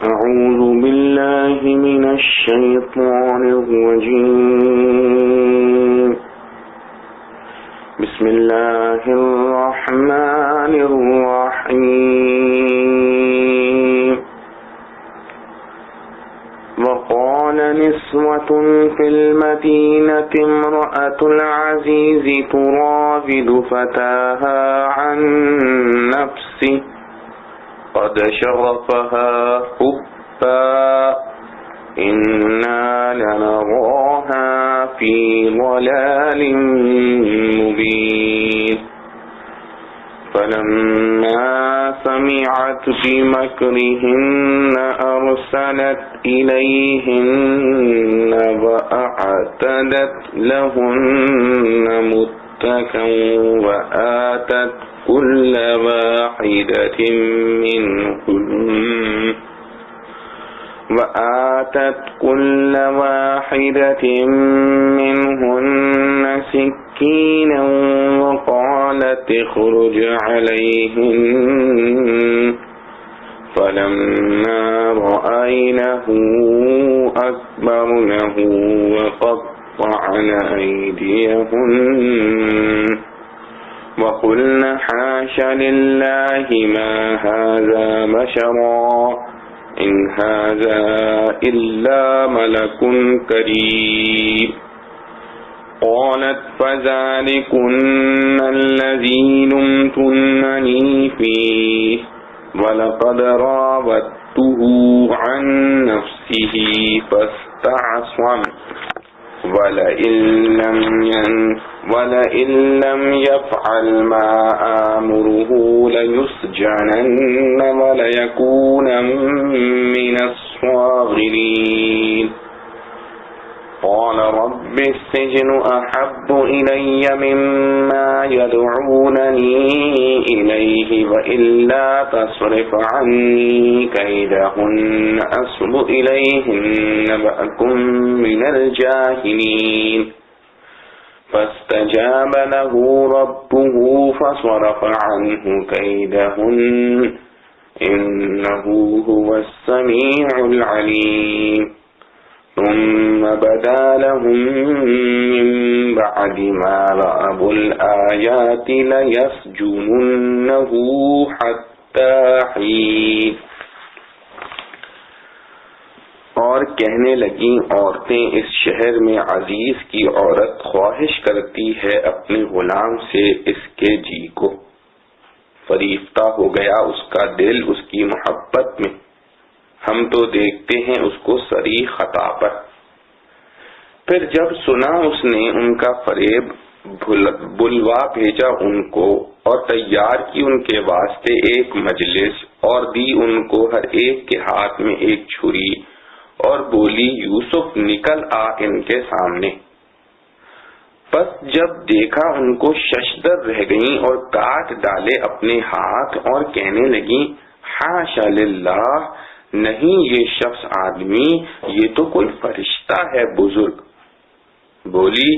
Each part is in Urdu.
أعوذ بالله من الشيطان الرجيم. بسم الله الرحمن الرحيم. وقال نسوة في المدينة امرأة العزيز تراود فتاها عن نفسه قد شغفها حبا إنا لنراها في ضلال مبين. فلما سمعت بمكرهن أرسلت إليهن وأعتدت لهن متكئا وآتت كل واحدة منهن سكينا وقالت اخرج عليهن. فلما رأينه أكبرنه وقطعن أيديهن وقلن حاش لله ما هذا بشرا إن هذا إلا ملك كريم. قالت فذلكن الذي لمتنني فيه ولقد راودته عن نفسه فاستعصم ولئن لم يفعل ما آمره ليسجنن وليكون من الصاغرين. قال رب السجن أحب إلي مما يدعونني إليه وإلا تصرف عني كيدهن أصب إليهن وأكن من الجاهلين. فاستجاب له ربه فصرف عنه كيدهن إنه هو السميع العليم. ثم بدا لهم من بعد ما رأوا الآيات ليسجننه حتى حين. اور کہنے لگیں عورتیں اس شہر میں عزیز کی عورت خواہش کرتی ہے اپنے غلام سے اس کے جی کو. فریفتہ ہو گیا اس کا دل اس کی محبت میں. ہم تو دیکھتے ہیں اس کو صریح خطا پر. پھر جب سنا اس نے ان کا فریب بلوا بھیجا ان کو اور تیار کی ان کے واسطے ایک مجلس اور دی ان کو ہر ایک کے ہاتھ میں ایک چھری اور بولی یوسف نکل آ ان کے سامنے. بس جب دیکھا ان کو ششدر رہ گئیں اور کاٹ ڈالے اپنے ہاتھ اور کہنے لگیں حاشا للہ، نہیں یہ شخص آدمی، یہ تو کوئی فرشتہ ہے بزرگ. بولی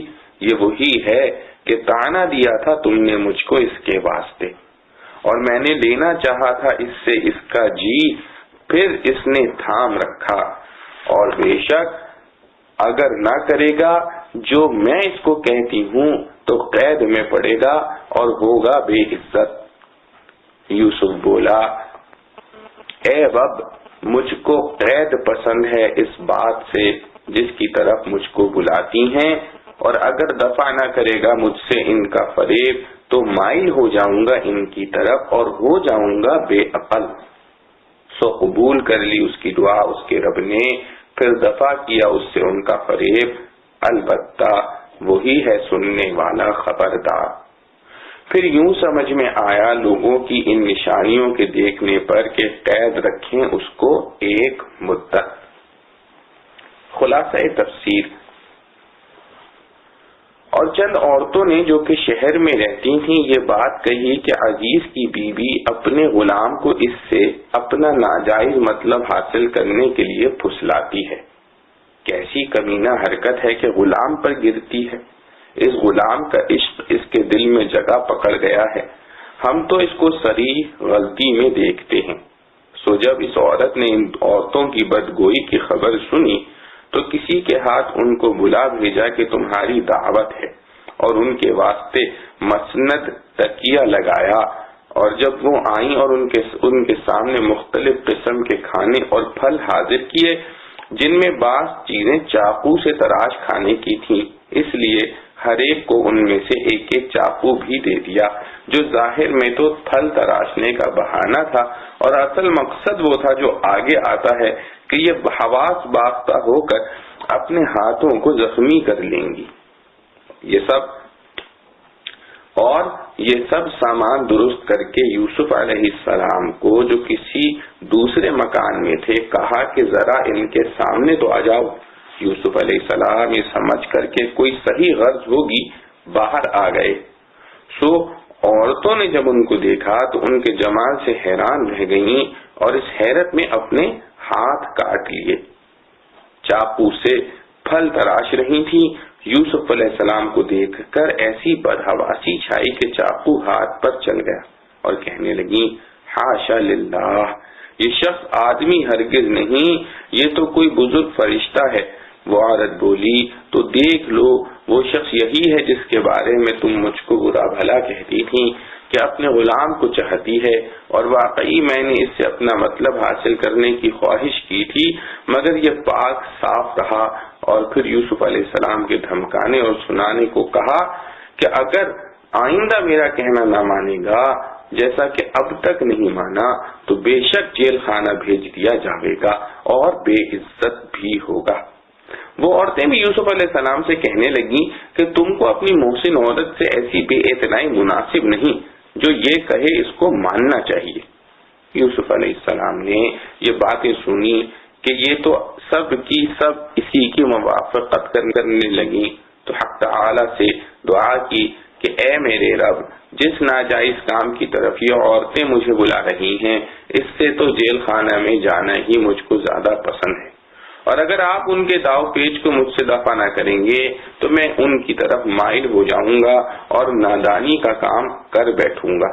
یہ وہی ہے کہ طعنہ دیا تھا تم نے مجھ کو اس کے واسطے اور میں نے لینا چاہا تھا اس سے اس کا جی، پھر اس نے تھام رکھا اور بے شک اگر نہ کرے گا جو میں اس کو کہتی ہوں تو قید میں پڑے گا اور ہوگا بے عزت. یوسف بولا اے رب، مجھ کو قید پسند ہے اس بات سے جس کی طرف مجھ کو بلاتی ہیں، اور اگر دفع نہ کرے گا مجھ سے ان کا فریب تو مائل ہو جاؤں گا ان کی طرف اور ہو جاؤں گا بے عقل. سو قبول کر لی اس کی دعا اس کے رب نے، پھر دفع کیا اس سے ان کا فریب. البتہ وہی ہے سننے والا خبردار. پھر یوں سمجھ میں آیا لوگوں کی ان نشانیوں کے دیکھنے پر کہ قید رکھیں اس کو ایک مدت. خلاصہ تفسیر. اور چند عورتوں نے جو کہ شہر میں رہتی تھیں یہ بات کہی کہ عزیز کی بیوی اپنے غلام کو اس سے اپنا ناجائز مطلب حاصل کرنے کے لیے پھسلاتی ہے. کیسی کمینہ حرکت ہے کہ غلام پر گرتی ہے. اس غلام کا عشق اس کے دل میں جگہ پکڑ گیا ہے. ہم تو اس کو صریح غلطی میں دیکھتے ہیں. سو جب اس عورت نے ان عورتوں کی بدگوئی کی خبر سنی تو کسی کے ہاتھ ان کو بلا بھیجا کہ تمہاری دعوت ہے، اور ان کے واسطے مسند تکیہ لگایا، اور جب وہ آئیں اور ان کے سامنے مختلف قسم کے کھانے اور پھل حاضر کیے جن میں بعض چیزیں چاقو سے تراش کھانے کی تھیں، اس لیے ہر ایک کو ان میں سے ایک ایک چاقو بھی دے دیا، جو ظاہر میں تو پھل تراشنے کا بہانہ تھا، اور اصل مقصد وہ تھا جو آگے آتا ہے کہ یہ حواس باختہ ہو کر اپنے ہاتھوں کو زخمی کر لیں گی۔ یہ سب سامان درست کر کے یوسف علیہ السلام کو، جو کسی دوسرے مکان میں تھے، کہا کہ ذرا ان کے سامنے تو آ جاؤ۔ یوسف علیہ السلام یہ سمجھ کر کے کوئی صحیح غرض ہوگی باہر آ گئے۔ سو عورتوں نے جب ان کو دیکھا تو ان کے جمال سے حیران رہ گئیں، اور اس حیرت میں اپنے ہاتھ کاٹ لیے۔ چاقو سے پھل تراش رہی تھی۔ یوسف علیہ السلام کو دیکھ کر ایسی بدحواسی چھائی کہ چاقو ہاتھ پر چل گیا، اور کہنے لگی حاشا للہ، یہ شخص آدمی ہرگز نہیں، یہ تو کوئی بزرگ فرشتہ ہے۔ وہ عورت بولی تو دیکھ لو، وہ شخص یہی ہے جس کے بارے میں تم مجھ کو برا بھلا کہتی تھی کہ اپنے غلام کو چاہتی ہے، اور واقعی میں نے اس سے اپنا مطلب حاصل کرنے کی خواہش کی تھی، مگر یہ پاک صاف رہا۔ اور پھر یوسف علیہ السلام کے دھمکانے اور سنانے کو کہا کہ اگر آئندہ میرا کہنا نہ مانے گا جیسا کہ اب تک نہیں مانا تو بے شک جیل خانہ بھیج دیا جاوے گا اور بے عزت بھی ہوگا۔ وہ عورتیں بھی یوسف علیہ السلام سے کہنے لگیں کہ تم کو اپنی محسن عورت سے ایسی بے اعتنائی مناسب نہیں، جو یہ کہے اس کو ماننا چاہیے۔ یوسف علیہ السلام نے یہ باتیں سنی کہ یہ تو سب کی سب اسی کی موافقت کرنے لگیں، تو حق تعالی سے دعا کی کہ اے میرے رب، جس ناجائز کام کی طرف یہ عورتیں مجھے بلا رہی ہیں، اس سے تو جیل خانہ میں جانا ہی مجھ کو زیادہ پسند ہے، اور اگر آپ ان کے داؤ پیچ کو مجھ سے دفع نہ کریں گے تو میں ان کی طرف مائل ہو جاؤں گا اور نادانی کا کام کر بیٹھوں گا۔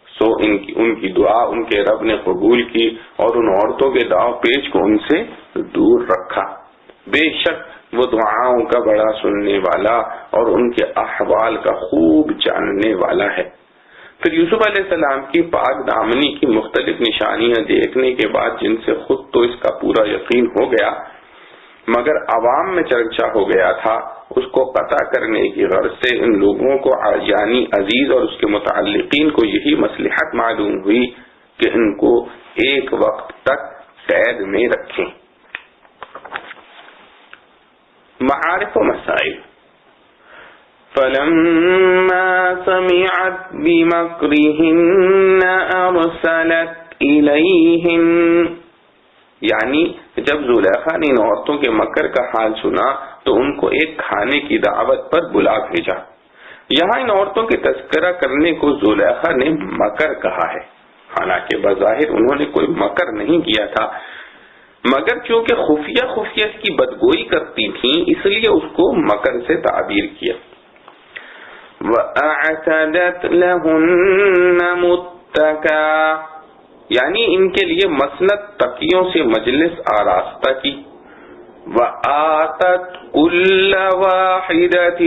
سو ان کی دعا ان کے رب نے قبول کی اور ان عورتوں کے داؤ پیچ کو ان سے دور رکھا۔ بے شک وہ دعاؤں کا بڑا سننے والا اور ان کے احوال کا خوب جاننے والا ہے۔ پھر یوسف علیہ السلام کی پاک دامنی کی مختلف نشانیاں دیکھنے کے بعد، جن سے خود تو اس کا پورا یقین ہو گیا مگر عوام میں چرچا ہو گیا تھا، اس کو قطع کرنے کی غرض سے ان لوگوں کو یعنی عزیز اور اس کے متعلقین کو یہی مصلحت معلوم ہوئی کہ ان کو ایک وقت تک قید میں رکھیں۔ معارف و مسائل۔ فلما سمعت بمكرهن ارسلت الیہن، یعنی جب زلیخا نے ان عورتوں کے مکر کا حال سنا تو ان کو ایک کھانے کی دعوت پر بلا بھیجا۔ یہاں ان عورتوں کے تذکرہ کرنے کو زلیخا نے مکر کہا ہے، حالانکہ بظاہر انہوں نے کوئی مکر نہیں کیا تھا، مگر چونکہ خفیہ اس کی بدگوئی کرتی تھیں اس لیے اس کو مکر سے تعبیر کیا۔ وَأَعْتَدَتْ لَهُنَّ مُتَّكَأً، یعنی ان کے لیے مسند تکیوں سے مجلس آراستہ کی۔ وَآتَتْ كُلَّ وَاحِدَةٍ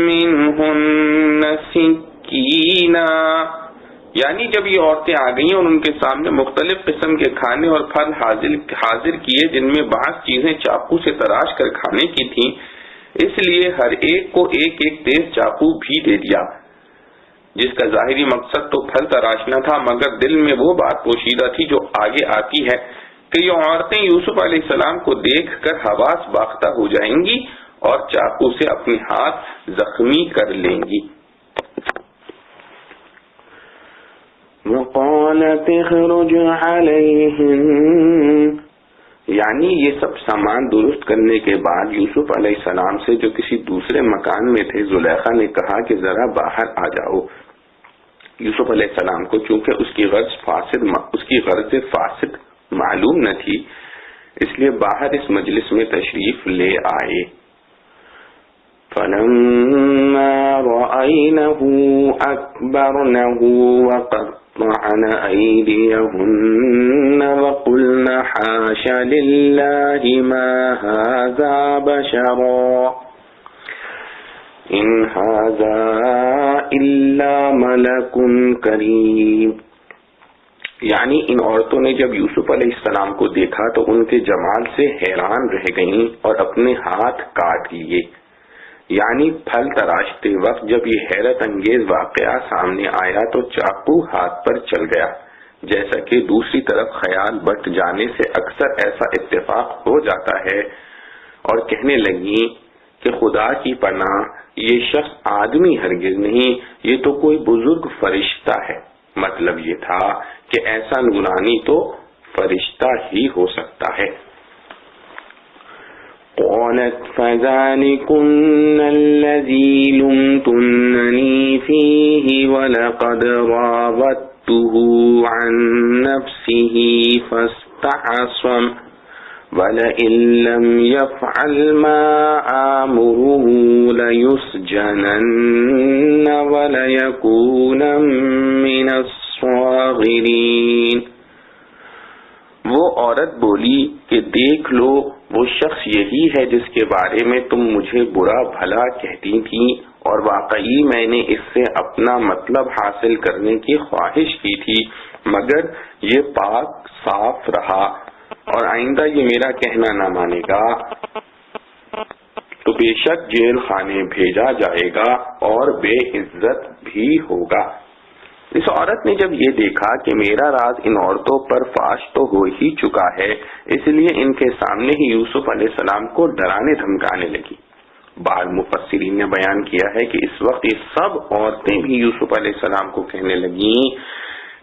مِّنْهُنَّ سِكِّينًا، یعنی جب یہ عورتیں آ گئیں اور ان کے سامنے مختلف قسم کے کھانے اور پھل حاضر کیے جن میں بعض چیزیں چاقو سے تراش کر کھانے کی تھیں، اس لیے ہر ایک کو ایک ایک تیز چاقو بھی دے دیا، جس کا ظاہری مقصد تو پھل تراشنا تھا، مگر دل میں وہ بات پوشیدہ تھی جو آگے آتی ہے کہ یہ عورتیں یوسف علیہ السلام کو دیکھ کر حواس باختہ ہو جائیں گی اور چاقو سے اپنے ہاتھ زخمی کر لیں گی۔ وَقَالَتِ اخْرُجْ عَلَيْهِمْ، یعنی یہ سب سامان درست کرنے کے بعد یوسف علیہ السلام سے جو کسی دوسرے مکان میں تھے، زلیخا نے کہا کہ ذرا باہر آ جاؤ۔ یوسف علیہ السلام کو چونکہ اس کی غرض فاسد معلوم نہ تھی، اس لیے باہر اس مجلس میں تشریف لے آئے۔ فَلَمَّا رَأَيْنَهُ أَكْبَرْنَهُ وقطعن أيديهن وقلن حاش لله ما هذا بشرا إن هذا إلا ملك كريم. یعنی ان عورتوں نے جب یوسف علیہ السلام کو دیکھا تو ان کے جمال سے حیران رہ گئیں اور اپنے ہاتھ کاٹ لیے. یعنی پھل تراشتے وقت جب یہ حیرت انگیز واقعہ سامنے آیا تو چاقو ہاتھ پر چل گیا. جیسا کہ دوسری طرف خیال بٹ جانے سے اکثر ایسا اتفاق ہو جاتا ہے، اور کہنے لگی کہ خدا کی پناہ، یہ شخص آدمی ہرگز نہیں، یہ تو کوئی بزرگ فرشتہ ہے. مطلب یہ تھا کہ ایسا نورانی تو فرشتہ ہی ہو سکتا ہے. قالت فذلكن الذي لمتنني فيه ولقد راودته عن نفسه فاستعصم ولئن لم يفعل ما آمره ليسجنن وليكون من الصاغرين. وہ عورت بولی کہ دیکھ لو، وہ شخص یہی ہے جس کے بارے میں تم مجھے برا بھلا کہتی تھی، اور واقعی میں نے اس سے اپنا مطلب حاصل کرنے کی خواہش کی تھی، مگر یہ پاک صاف رہا، اور آئندہ یہ میرا کہنا نہ مانے گا تو بے شک جیل خانے بھیجا جائے گا اور بے عزت بھی ہوگا. اس عورت نے جب یہ دیکھا کہ میرا راز ان عورتوں پر فاش تو ہو ہی چکا ہے، اس لیے ان کے سامنے ہی یوسف علیہ السلام کو ڈرانے دھمکانے لگی. بعض مفسرین نے بیان کیا ہے کہ اس وقت یہ سب عورتیں بھی یوسف علیہ السلام کو کہنے لگیں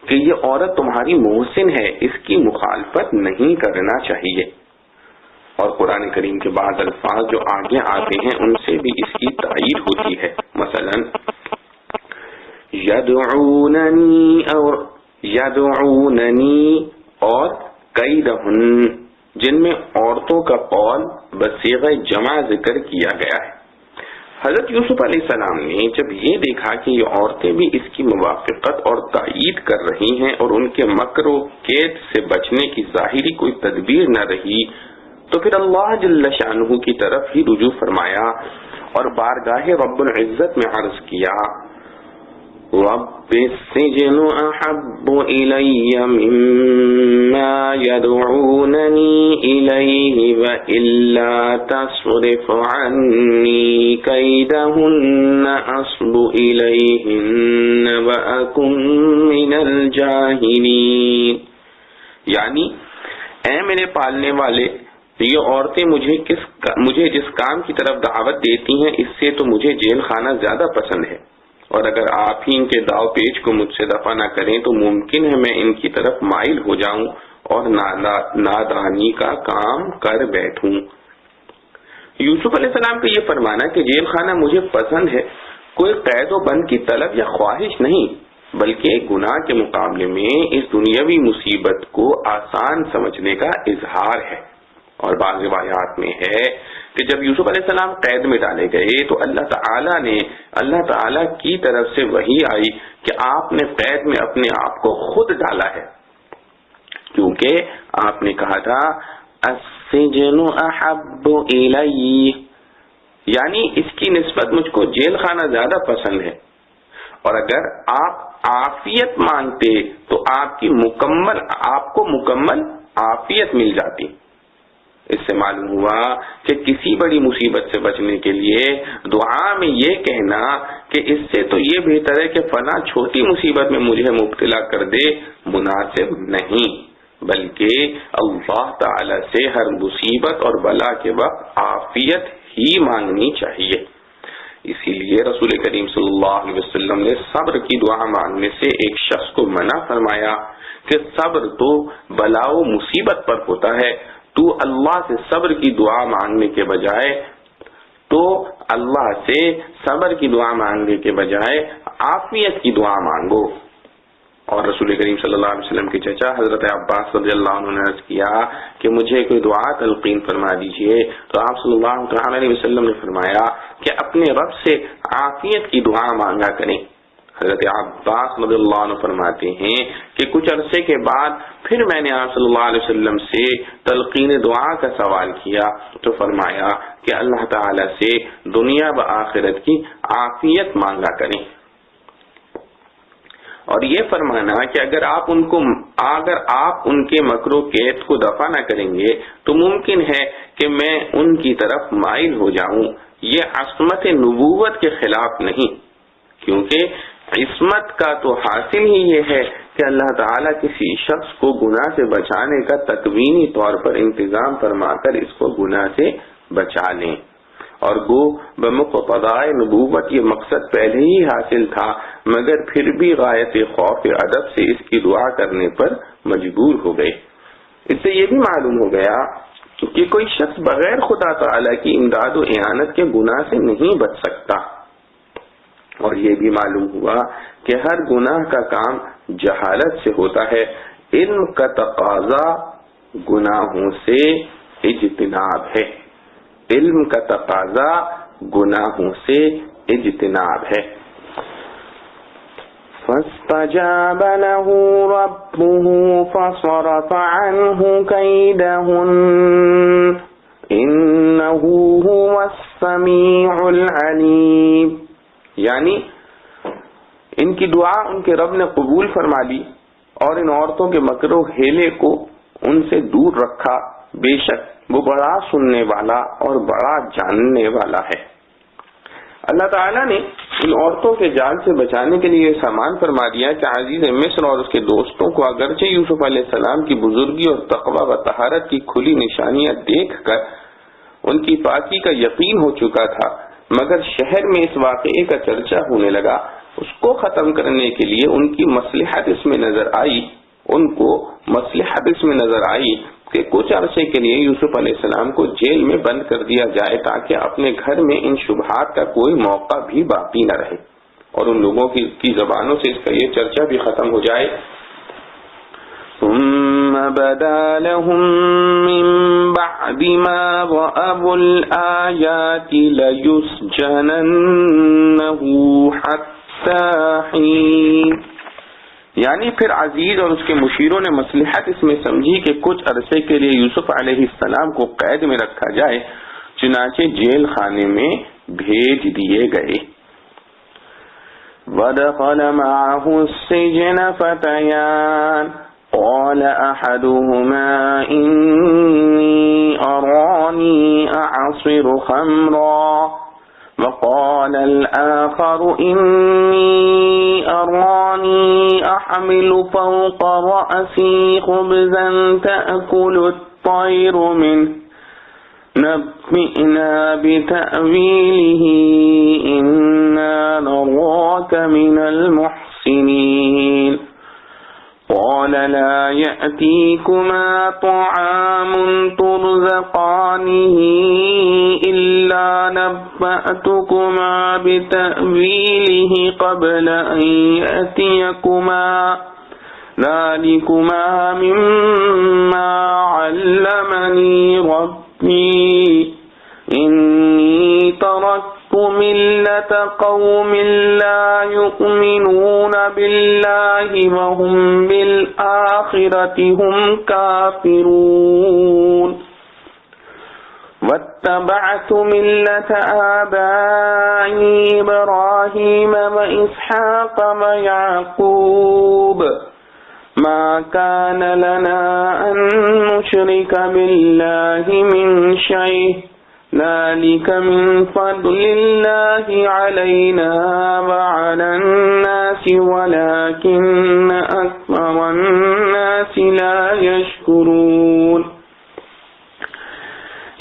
کہ یہ عورت تمہاری محسن ہے، اس کی مخالفت نہیں کرنا چاہیے. اور قرآن کریم کے بعض الفاظ جو آگے آتے ہیں ان سے بھی اس کی تائید ہوتی ہے. مثلا یدعوننی اور کیدہن، جن میں عورتوں کا قول بصیغہ جمع ذکر کیا گیا ہے. حضرت یوسف علیہ السلام نے جب یہ دیکھا کہ یہ عورتیں بھی اس کی موافقت اور تائید کر رہی ہیں اور ان کے مکر و کید سے بچنے کی ظاہری کوئی تدبیر نہ رہی، تو پھر اللہ جل شانہ کی طرف ہی رجوع فرمایا اور بارگاہ رب العزت میں عرض کیا، رب السجن احب الی مما یدعوننی الیہ والا تصرف عنی کیدہن اصب الیہن واکن من الجاہلین. یعنی اے میرے پالنے والے، یہ عورتیں مجھے جس کام کی طرف دعوت دیتی ہیں اس سے تو مجھے جیل خانہ زیادہ پسند ہے، اور اگر آپ ہی ان کے داؤ پیچ کو مجھ سے دفع نہ کریں تو ممکن ہے میں ان کی طرف مائل ہو جاؤں اور نادانی کا کام کر بیٹھوں. یوسف علیہ السلام کا یہ فرمانا کہ جیل خانہ مجھے پسند ہے کوئی قید و بند کی طلب یا خواہش نہیں، بلکہ گناہ کے مقابلے میں اس دنیاوی مصیبت کو آسان سمجھنے کا اظہار ہے. اور بعض روایات میں ہے کہ جب یوسف علیہ السلام قید میں ڈالے گئے تو اللہ تعالی کی طرف سے وحی آئی کہ آپ نے قید میں اپنے آپ کو خود ڈالا ہے، کیونکہ آپ نے کہا تھا السجن احب الی، یعنی اس کی نسبت مجھ کو جیل خانہ زیادہ پسند ہے، اور اگر آپ عافیت مانگتے تو آپ کو مکمل عافیت مل جاتی. اس سے معلوم ہوا کہ کسی بڑی مصیبت سے بچنے کے لیے دعا میں یہ کہنا کہ اس سے تو یہ بہتر ہے کہ فلاں چھوٹی مصیبت میں مجھے مبتلا کر دے مناسب نہیں، بلکہ اللہ تعالی سے ہر مصیبت اور بلا کے وقت عافیت ہی مانگنی چاہیے. اسی لیے رسول کریم صلی اللہ علیہ وسلم نے صبر کی دعا مانگنے سے ایک شخص کو منع فرمایا کہ صبر تو بلا و مصیبت پر ہوتا ہے، تو اللہ سے صبر کی دعا مانگنے کے بجائے عافیت کی دعا مانگو. اور رسول کریم صلی اللہ علیہ وسلم کے چچا حضرت عباس رضی اللہ عنہ نے عرض کیا کہ مجھے کوئی دعا تلقین فرما دیجئے، تو آپ صلی اللہ علیہ وسلم نے فرمایا کہ اپنے رب سے عافیت کی دعا مانگا کریں. حضرت عباس رضی اللہ عنہ فرماتے ہیں کہ کچھ عرصے کے بعد پھر میں نے آپ صلی اللہ علیہ وسلم سے تلقین دعا کا سوال کیا تو فرمایا کہ اللہ تعالی سے دنیا و آخرت کی عافیت مانگا کریں، اور یہ فرمانا کہ اگر آپ ان کے مکر و کید کو دفع نہ کریں گے تو ممکن ہے کہ میں ان کی طرف مائل ہو جاؤں۔ یہ عصمت نبوت کے خلاف نہیں، کیونکہ عصمت کا تو حاصل ہی یہ ہے کہ اللہ تعالیٰ کسی شخص کو گناہ سے بچانے کا تکوینی طور پر انتظام فرما کر اس کو گناہ سے بچا لیں، اور گو بمقتضائے نبوت یہ مقصد پہلے ہی حاصل تھا، مگر پھر بھی غایت خوف ادب سے اس کی دعا کرنے پر مجبور ہو گئے۔ اس سے یہ بھی معلوم ہو گیا کہ کوئی شخص بغیر خدا تعالیٰ کی امداد و اعانت کے گناہ سے نہیں بچ سکتا، اور یہ بھی معلوم ہوا کہ ہر گناہ کا کام جہالت سے ہوتا ہے۔ علم کا تقاضا گناہوں سے اجتناب ہے، علم کا تقاضا گناہوں سے اجتناب ہے۔ فاستجاب له ربه فصرف عنه كيدهن إنه هو السميع العليم، یعنی ان کی دعا ان کے رب نے قبول فرما لی اور ان عورتوں کے مکر و ہیلے کو ان سے دور رکھا، بے شک وہ بڑا سننے والا اور بڑا جاننے والا ہے۔ اللہ تعالیٰ نے ان عورتوں کے جال سے بچانے کے لیے سامان فرما دیا کہ عزیز مصر اور اس کے دوستوں کو اگرچہ یوسف علیہ السلام کی بزرگی اور تقوی و طہارت کی کھلی نشانیاں دیکھ کر ان کی پاکی کا یقین ہو چکا تھا، مگر شہر میں اس واقعے کا چرچا ہونے لگا۔ اس کو ختم کرنے کے لیے ان کی مصلحت اس میں نظر آئی کہ کچھ عرصے کے لیے یوسف علیہ السلام کو جیل میں بند کر دیا جائے تاکہ اپنے گھر میں ان شبہات کا کوئی موقع بھی باقی نہ رہے اور ان لوگوں کی زبانوں سے اس کا یہ چرچا بھی ختم ہو جائے۔ ثم بدا لهم من بعد ما رأوا الآيات ليسجننه حتى حين، یعنی پھر عزیز اور اس کے مشیروں نے مصلحت اس میں سمجھی کہ کچھ عرصے کے لیے یوسف علیہ السلام کو قید میں رکھا جائے، چنانچہ جیل خانے میں بھیج دیے گئے۔ وَدَخَلَ مَعَهُ السِّجْنَ فَتَيَانِ قَالَ أَحَدُهُمَا إِنِّي أَرَانِي أَعْصِرُ خَمْرًا وقال الآخر إني أراني أحمل فوق رأسي خبزا تأكل الطير منه نبئنا بتأويله إنا نراك من المحسنين قال لا يأتيكما طعام ترزقانه إلا نبأتكما بتأويله قبل أن يأتيكما ذلكما مما علمني ربي إني تركت ملة قوم لا يؤمنون بالله وهم بالآخرة هم كافرون واتبعت ملة آبائي إبراهيم وإسحاق ويعقوب ما كان لنا أن نشرك بالله من شيء ذلك من فضل الله علينا وعلى الناس ولكن أكثر الناس لا يشكرون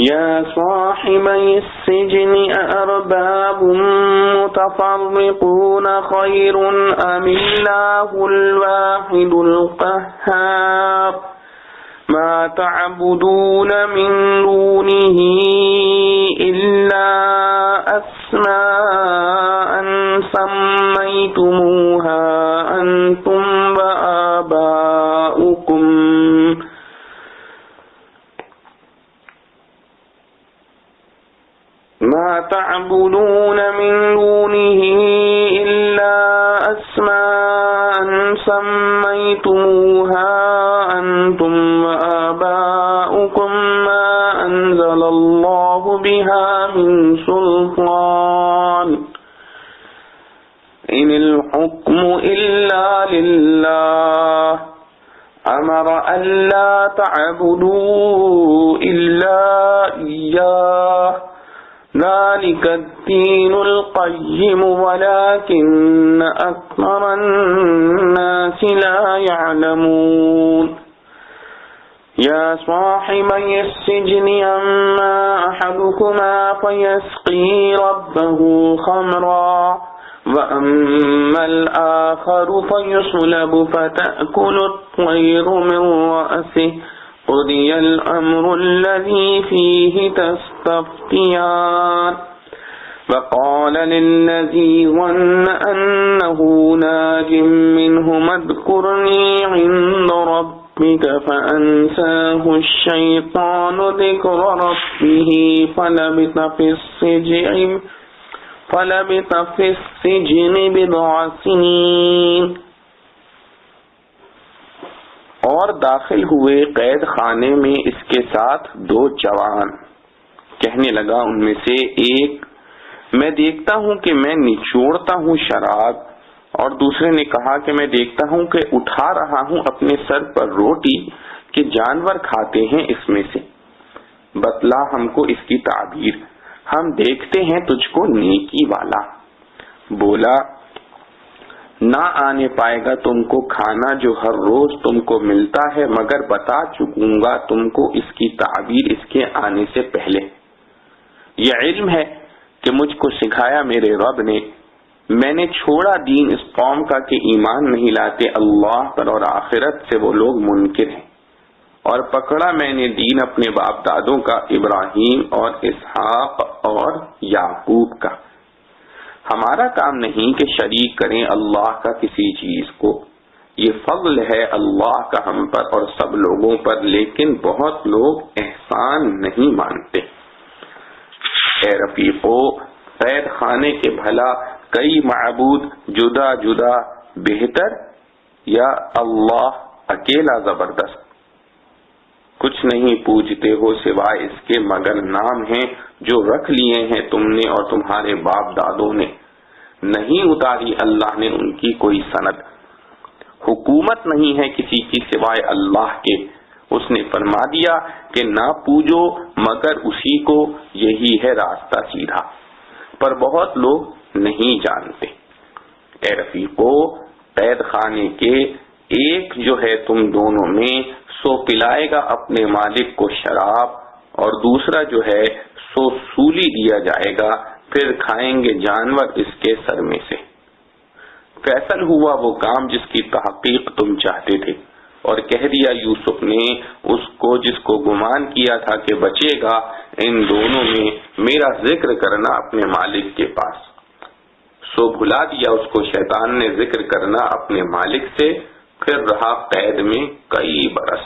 يا صاحبي السجن أأرباب متفرقون خير أم الله الواحد القهار ما تعبدون من دونه إلا أسماء سميتموها أنتم وآباؤكم ما تعبدون من دونه إلا سميتموها أنتم وآباؤكم ما أنزل الله بها من سلطان إن الحكم إلا لله أمر ألا تعبدوا إلا إياه ذلك الدين القيم ولكن أكثر الناس لا يعلمون يا صاحبي السجن أما أحدكما فيسقي ربه خمرا وأما الآخر فيصلب فتأكل الطير من رأسه قضي الأمر الذي فيه تستفتيان وقال للذي ظن أنه ناج منهما اذكرني عند ربك فأنساه الشيطان ذكر ربه فلبث في السجن بضع سنين. اور داخل ہوئے قید خانے میں اس کے ساتھ 2 جوان. کہنے لگا ان میں سے ایک، میں دیکھتا ہوں کہ میں نچوڑتا ہوں شراب، اور دوسرے نے کہا کہ میں دیکھتا ہوں کہ اٹھا رہا ہوں اپنے سر پر روٹی کہ جانور کھاتے ہیں اس میں سے. بتلا ہم کو اس کی تعبیر، ہم دیکھتے ہیں تجھ کو نیکی والا. بولا نہ آنے پائے گا تم کو کھانا جو ہر روز تم کو ملتا ہے، مگر بتا چکوں گا تم کو اس کی تعبیر اس کے آنے سے پہلے. یہ علم ہے کہ مجھ کو سکھایا میرے رب نے. میں نے چھوڑا دین اس قوم کا کہ ایمان نہیں لاتے اللہ پر اور آخرت سے وہ لوگ منکر ہیں، اور پکڑا میں نے دین اپنے باپ دادوں کا، ابراہیم اور اسحاق اور یعقوب کا. ہمارا کام نہیں کہ شریک کریں اللہ کا کسی چیز کو. یہ فضل ہے اللہ کا ہم پر اور سب لوگوں پر، لیکن بہت لوگ احسان نہیں مانتے. اے رفیقو، قید خانے کے بھلا کئی معبود جدا جدا بہتر یا اللہ اکیلا زبردست؟ کچھ نہیں پوجتے ہو سوائے اس کے مگر نام ہیں جو رکھ لیے ہیں تم نے اور تمہارے باپ دادوں نے. نہیں اتاری اللہ نے ان کی کوئی سند. حکومت نہیں ہے کسی کی سوائے اللہ کے. اس نے فرما دیا کہ نہ پوجو مگر اسی کو، یہی ہے راستہ سیدھا. پر بہت لوگ نہیں جانتے. اے رفیقو، قید خانے کے ایک جو ہے تم دونوں میں سو پلائے گا اپنے مالک کو شراب، اور دوسرا جو ہے سو سولی دیا جائے گا، پھر کھائیں گے جانور اس کے سر میں سے. فیصل ہوا وہ کام جس کی تحقیق تم چاہتے تھے، اور کہہ دیا یوسف نے اس کو جس کو گمان کیا تھا کہ بچے گا، ان دونوں میں میرا ذکر کرنا اپنے مالک کے پاس. سو بھلا دیا اس کو شیطان نے ذکر کرنا اپنے مالک سے، پھر رہا قید میں کئی برس.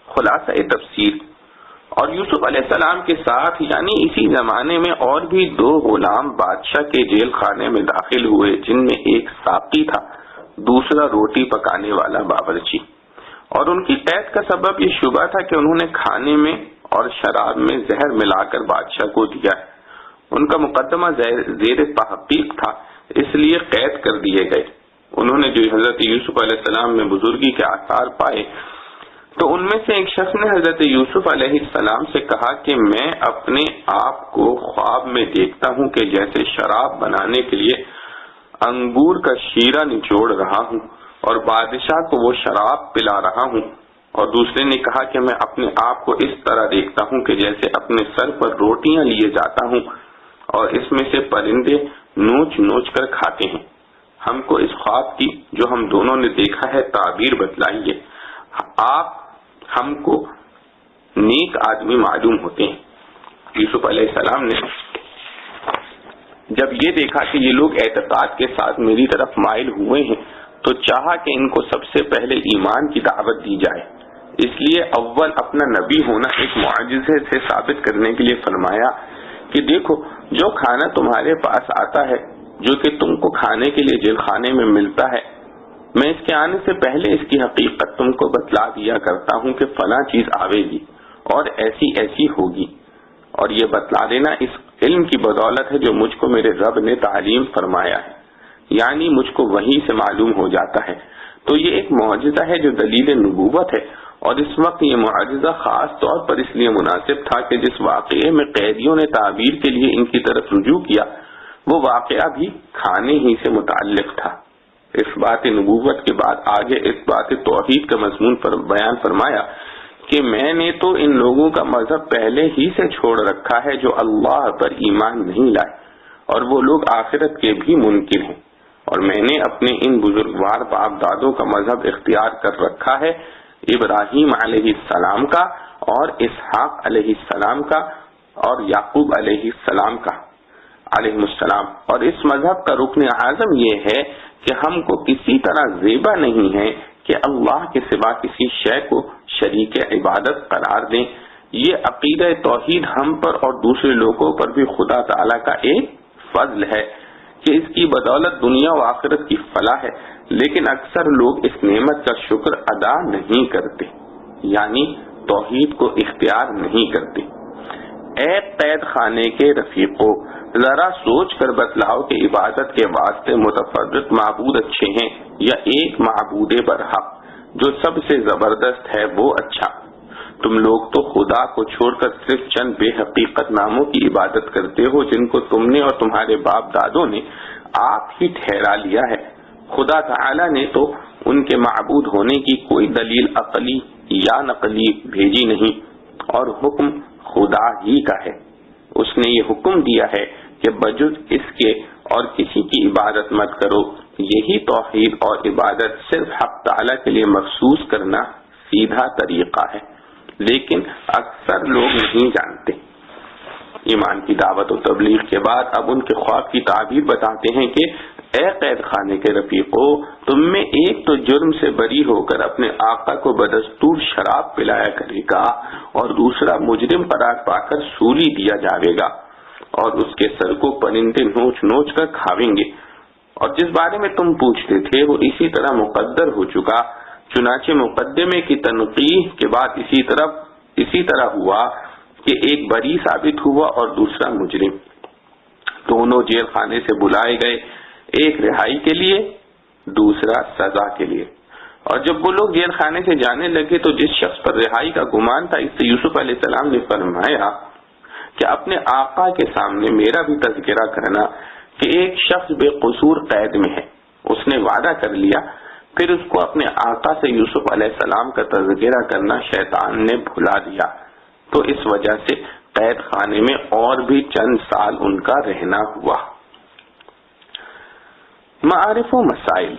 خلاصہ تفسیر. اور یوسف علیہ السلام کے ساتھ یعنی اسی زمانے میں اور بھی 2 غلام بادشاہ کے جیل خانے میں داخل ہوئے، جن میں ایک ساقی تھا، دوسرا روٹی پکانے والا باورچی. اور ان کی قید کا سبب یہ شبہ تھا کہ انہوں نے کھانے میں اور شراب میں زہر ملا کر بادشاہ کو دیا ہے. ان کا مقدمہ زیر تحقیق تھا، اس لیے قید کر دیے گئے. انہوں نے جو حضرت یوسف علیہ السلام میں بزرگی کے آثار پائے تو ان میں سے ایک شخص نے حضرت یوسف علیہ السلام سے کہا کہ میں اپنے آپ کو خواب میں دیکھتا ہوں کہ جیسے شراب بنانے کے لیے انگور کا شیرہ نچوڑ رہا ہوں اور بادشاہ کو وہ شراب پلا رہا ہوں. اور دوسرے نے کہا کہ میں اپنے آپ کو اس طرح دیکھتا ہوں کہ جیسے اپنے سر پر روٹیاں لیے جاتا ہوں اور اس میں سے پرندے نوچ نوچ کر کھاتے ہیں. ہم کو اس خواب کی جو ہم دونوں نے دیکھا ہے تعبیر بتلائیے. آپ ہم کو نیک آدمی معلوم ہوتے ہیں. یوسف علیہ السلام نے جب یہ دیکھا کہ یہ لوگ اعتقاد کے ساتھ میری طرف مائل ہوئے ہیں تو چاہا کہ ان کو سب سے پہلے ایمان کی دعوت دی جائے. اس لیے اول اپنا نبی ہونا ایک معجزے سے ثابت کرنے کے لیے فرمایا کہ دیکھو جو کھانا تمہارے پاس آتا ہے جو کہ تم کو کھانے کے لیے جیل خانے میں ملتا ہے، میں اس کے آنے سے پہلے اس کی حقیقت تم کو بتلا دیا کرتا ہوں کہ فلاں چیز آوے گی اور ایسی ایسی ہوگی، اور یہ بتلا دینا اس علم کی بدولت ہے جو مجھ کو میرے رب نے تعلیم فرمایا ہے، یعنی مجھ کو وحی سے معلوم ہو جاتا ہے۔ تو یہ ایک معجزہ ہے جو دلیل نبوت ہے، اور اس وقت یہ معجزہ خاص طور پر اس لیے مناسب تھا کہ جس واقعے میں قیدیوں نے تعبیر کے لیے ان کی طرف رجوع کیا وہ واقعہ بھی کھانے ہی سے متعلق تھا۔ اس بات نبوت کے بعد آگے اس بات توحید کا مضمون بیان فرمایا کہ میں نے تو ان لوگوں کا مذہب پہلے ہی سے چھوڑ رکھا ہے جو اللہ پر ایمان نہیں لائے، اور وہ لوگ آخرت کے بھی منکر ہیں، اور میں نے اپنے ان بزرگوار باپ دادوں کا مذہب اختیار کر رکھا ہے، ابراہیم علیہ السلام کا اور اسحاق علیہ السلام کا اور یعقوب علیہ السلام کا علیہ السلام، اور اس مذہب کا رکن اعظم یہ ہے کہ ہم کو کسی طرح زیبا نہیں ہے کہ اللہ کے سوا کسی شے کو شریک عبادت قرار دیں۔ یہ عقیدہ توحید ہم پر اور دوسرے لوگوں پر بھی خدا تعالی کا ایک فضل ہے کہ اس کی بدولت دنیا و آخرت کی فلاح ہے، لیکن اکثر لوگ اس نعمت کا شکر ادا نہیں کرتے، یعنی توحید کو اختیار نہیں کرتے۔ اے قید خانے کے رفیقو، ذرا سوچ کر بتلاؤ کہ عبادت کے واسطے متفرق معبود اچھے ہیں یا ایک معبود برحق جو سب سے زبردست ہے وہ اچھا؟ تم لوگ تو خدا کو چھوڑ کر صرف چند بے حقیقت ناموں کی عبادت کرتے ہو جن کو تم نے اور تمہارے باپ دادوں نے آپ ہی ٹھہرا لیا ہے۔ خدا تعالی نے تو ان کے معبود ہونے کی کوئی دلیل عقلی یا نقلی بھیجی نہیں، اور حکم خدا ہی کا ہے۔ اس نے یہ حکم دیا ہے کہ بجز اس کے اور کسی کی عبادت مت کرو۔ یہی توحید اور عبادت صرف حق تعالی کے لیے مخصوص کرنا سیدھا طریقہ ہے، لیکن اکثر لوگ نہیں جانتے۔ ایمان کی دعوت و تبلیغ کے بعد اب ان کے خواب کی تعبیر بتاتے ہیں کہ اے قید خانے کے رفیقو، تم میں ایک تو جرم سے بری ہو کر اپنے آقا کو بدستور شراب پلایا کرے گا، اور دوسرا مجرم قرار پا کر سولی دیا جاوے گا، اور اس کے سر کو پرندے نوچ نوچ کر کھاویں گے، اور جس بارے میں تم پوچھتے تھے وہ اسی طرح مقدر ہو چکا۔ چنانچہ مقدمے کی تنقیح کے بعد اسی طرح ہوا کہ ایک بری ثابت ہوا اور دوسرا مجرم، دونوں جیل خانے سے بلائے گئے، ایک رہائی کے لیے دوسرا سزا کے لیے۔ اور جب وہ لوگ جیل خانے سے جانے لگے تو جس شخص پر رہائی کا گمان تھا اس سے یوسف علیہ السلام نے فرمایا کہ اپنے آقا کے سامنے میرا بھی تذکرہ کرنا کہ ایک شخص بے قصور قید میں ہے۔ اس نے وعدہ کر لیا، پھر اس کو اپنے آقا سے یوسف علیہ السلام کا تذکرہ کرنا شیطان نے بھلا دیا، تو اس وجہ سے قید خانے میں اور بھی چند سال ان کا رہنا ہوا۔ معارف و مسائل۔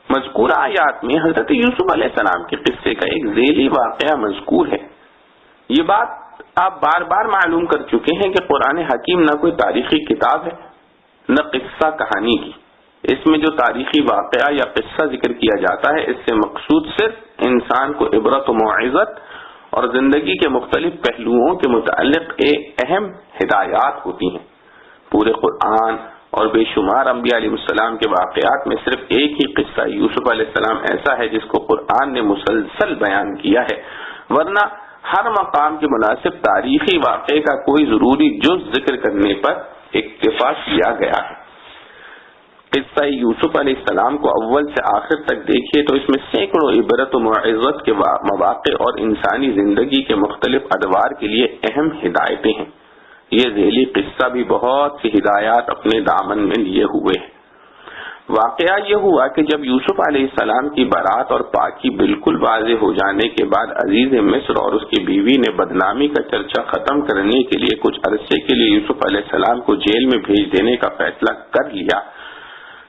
مذکورہ آیات میں حضرت یوسف علیہ السلام کے قصے کا ایک ذیلی واقعہ مذکور ہے۔ یہ بات آپ بار بار معلوم کر چکے ہیں کہ قرآن حکیم نہ کوئی تاریخی کتاب ہے نہ قصہ کہانی کی۔ اس میں جو تاریخی واقعہ یا قصہ ذکر کیا جاتا ہے اس سے مقصود صرف انسان کو عبرت و موعظت اور زندگی کے مختلف پہلوؤں کے متعلق اہم ہدایات ہوتی ہیں۔ پورے قرآن اور بے شمار انبیاء علیہ السلام کے واقعات میں صرف ایک ہی قصہ یوسف علیہ السلام ایسا ہے جس کو قرآن نے مسلسل بیان کیا ہے، ورنہ ہر مقام کے مناسب تاریخی واقعے کا کوئی ضروری جز ذکر کرنے پر اکتفا کیا گیا ہے۔ قصہ یوسف علیہ السلام کو اول سے آخر تک دیکھیے تو اس میں سینکڑوں عبرت و موعظت کے مواقع اور انسانی زندگی کے مختلف ادوار کے لیے اہم ہدایتیں ہیں۔ یہ ذیلی قصہ بھی بہت سی ہدایات اپنے دامن میں لیے ہوئے ہیں۔ واقعہ یہ ہوا کہ جب یوسف علیہ السلام کی برات اور پاکی بالکل واضح ہو جانے کے بعد عزیز مصر اور اس کی بیوی نے بدنامی کا چرچا ختم کرنے کے لیے کچھ عرصے کے لیے یوسف علیہ السلام کو جیل میں بھیج دینے کا فیصلہ کر لیا،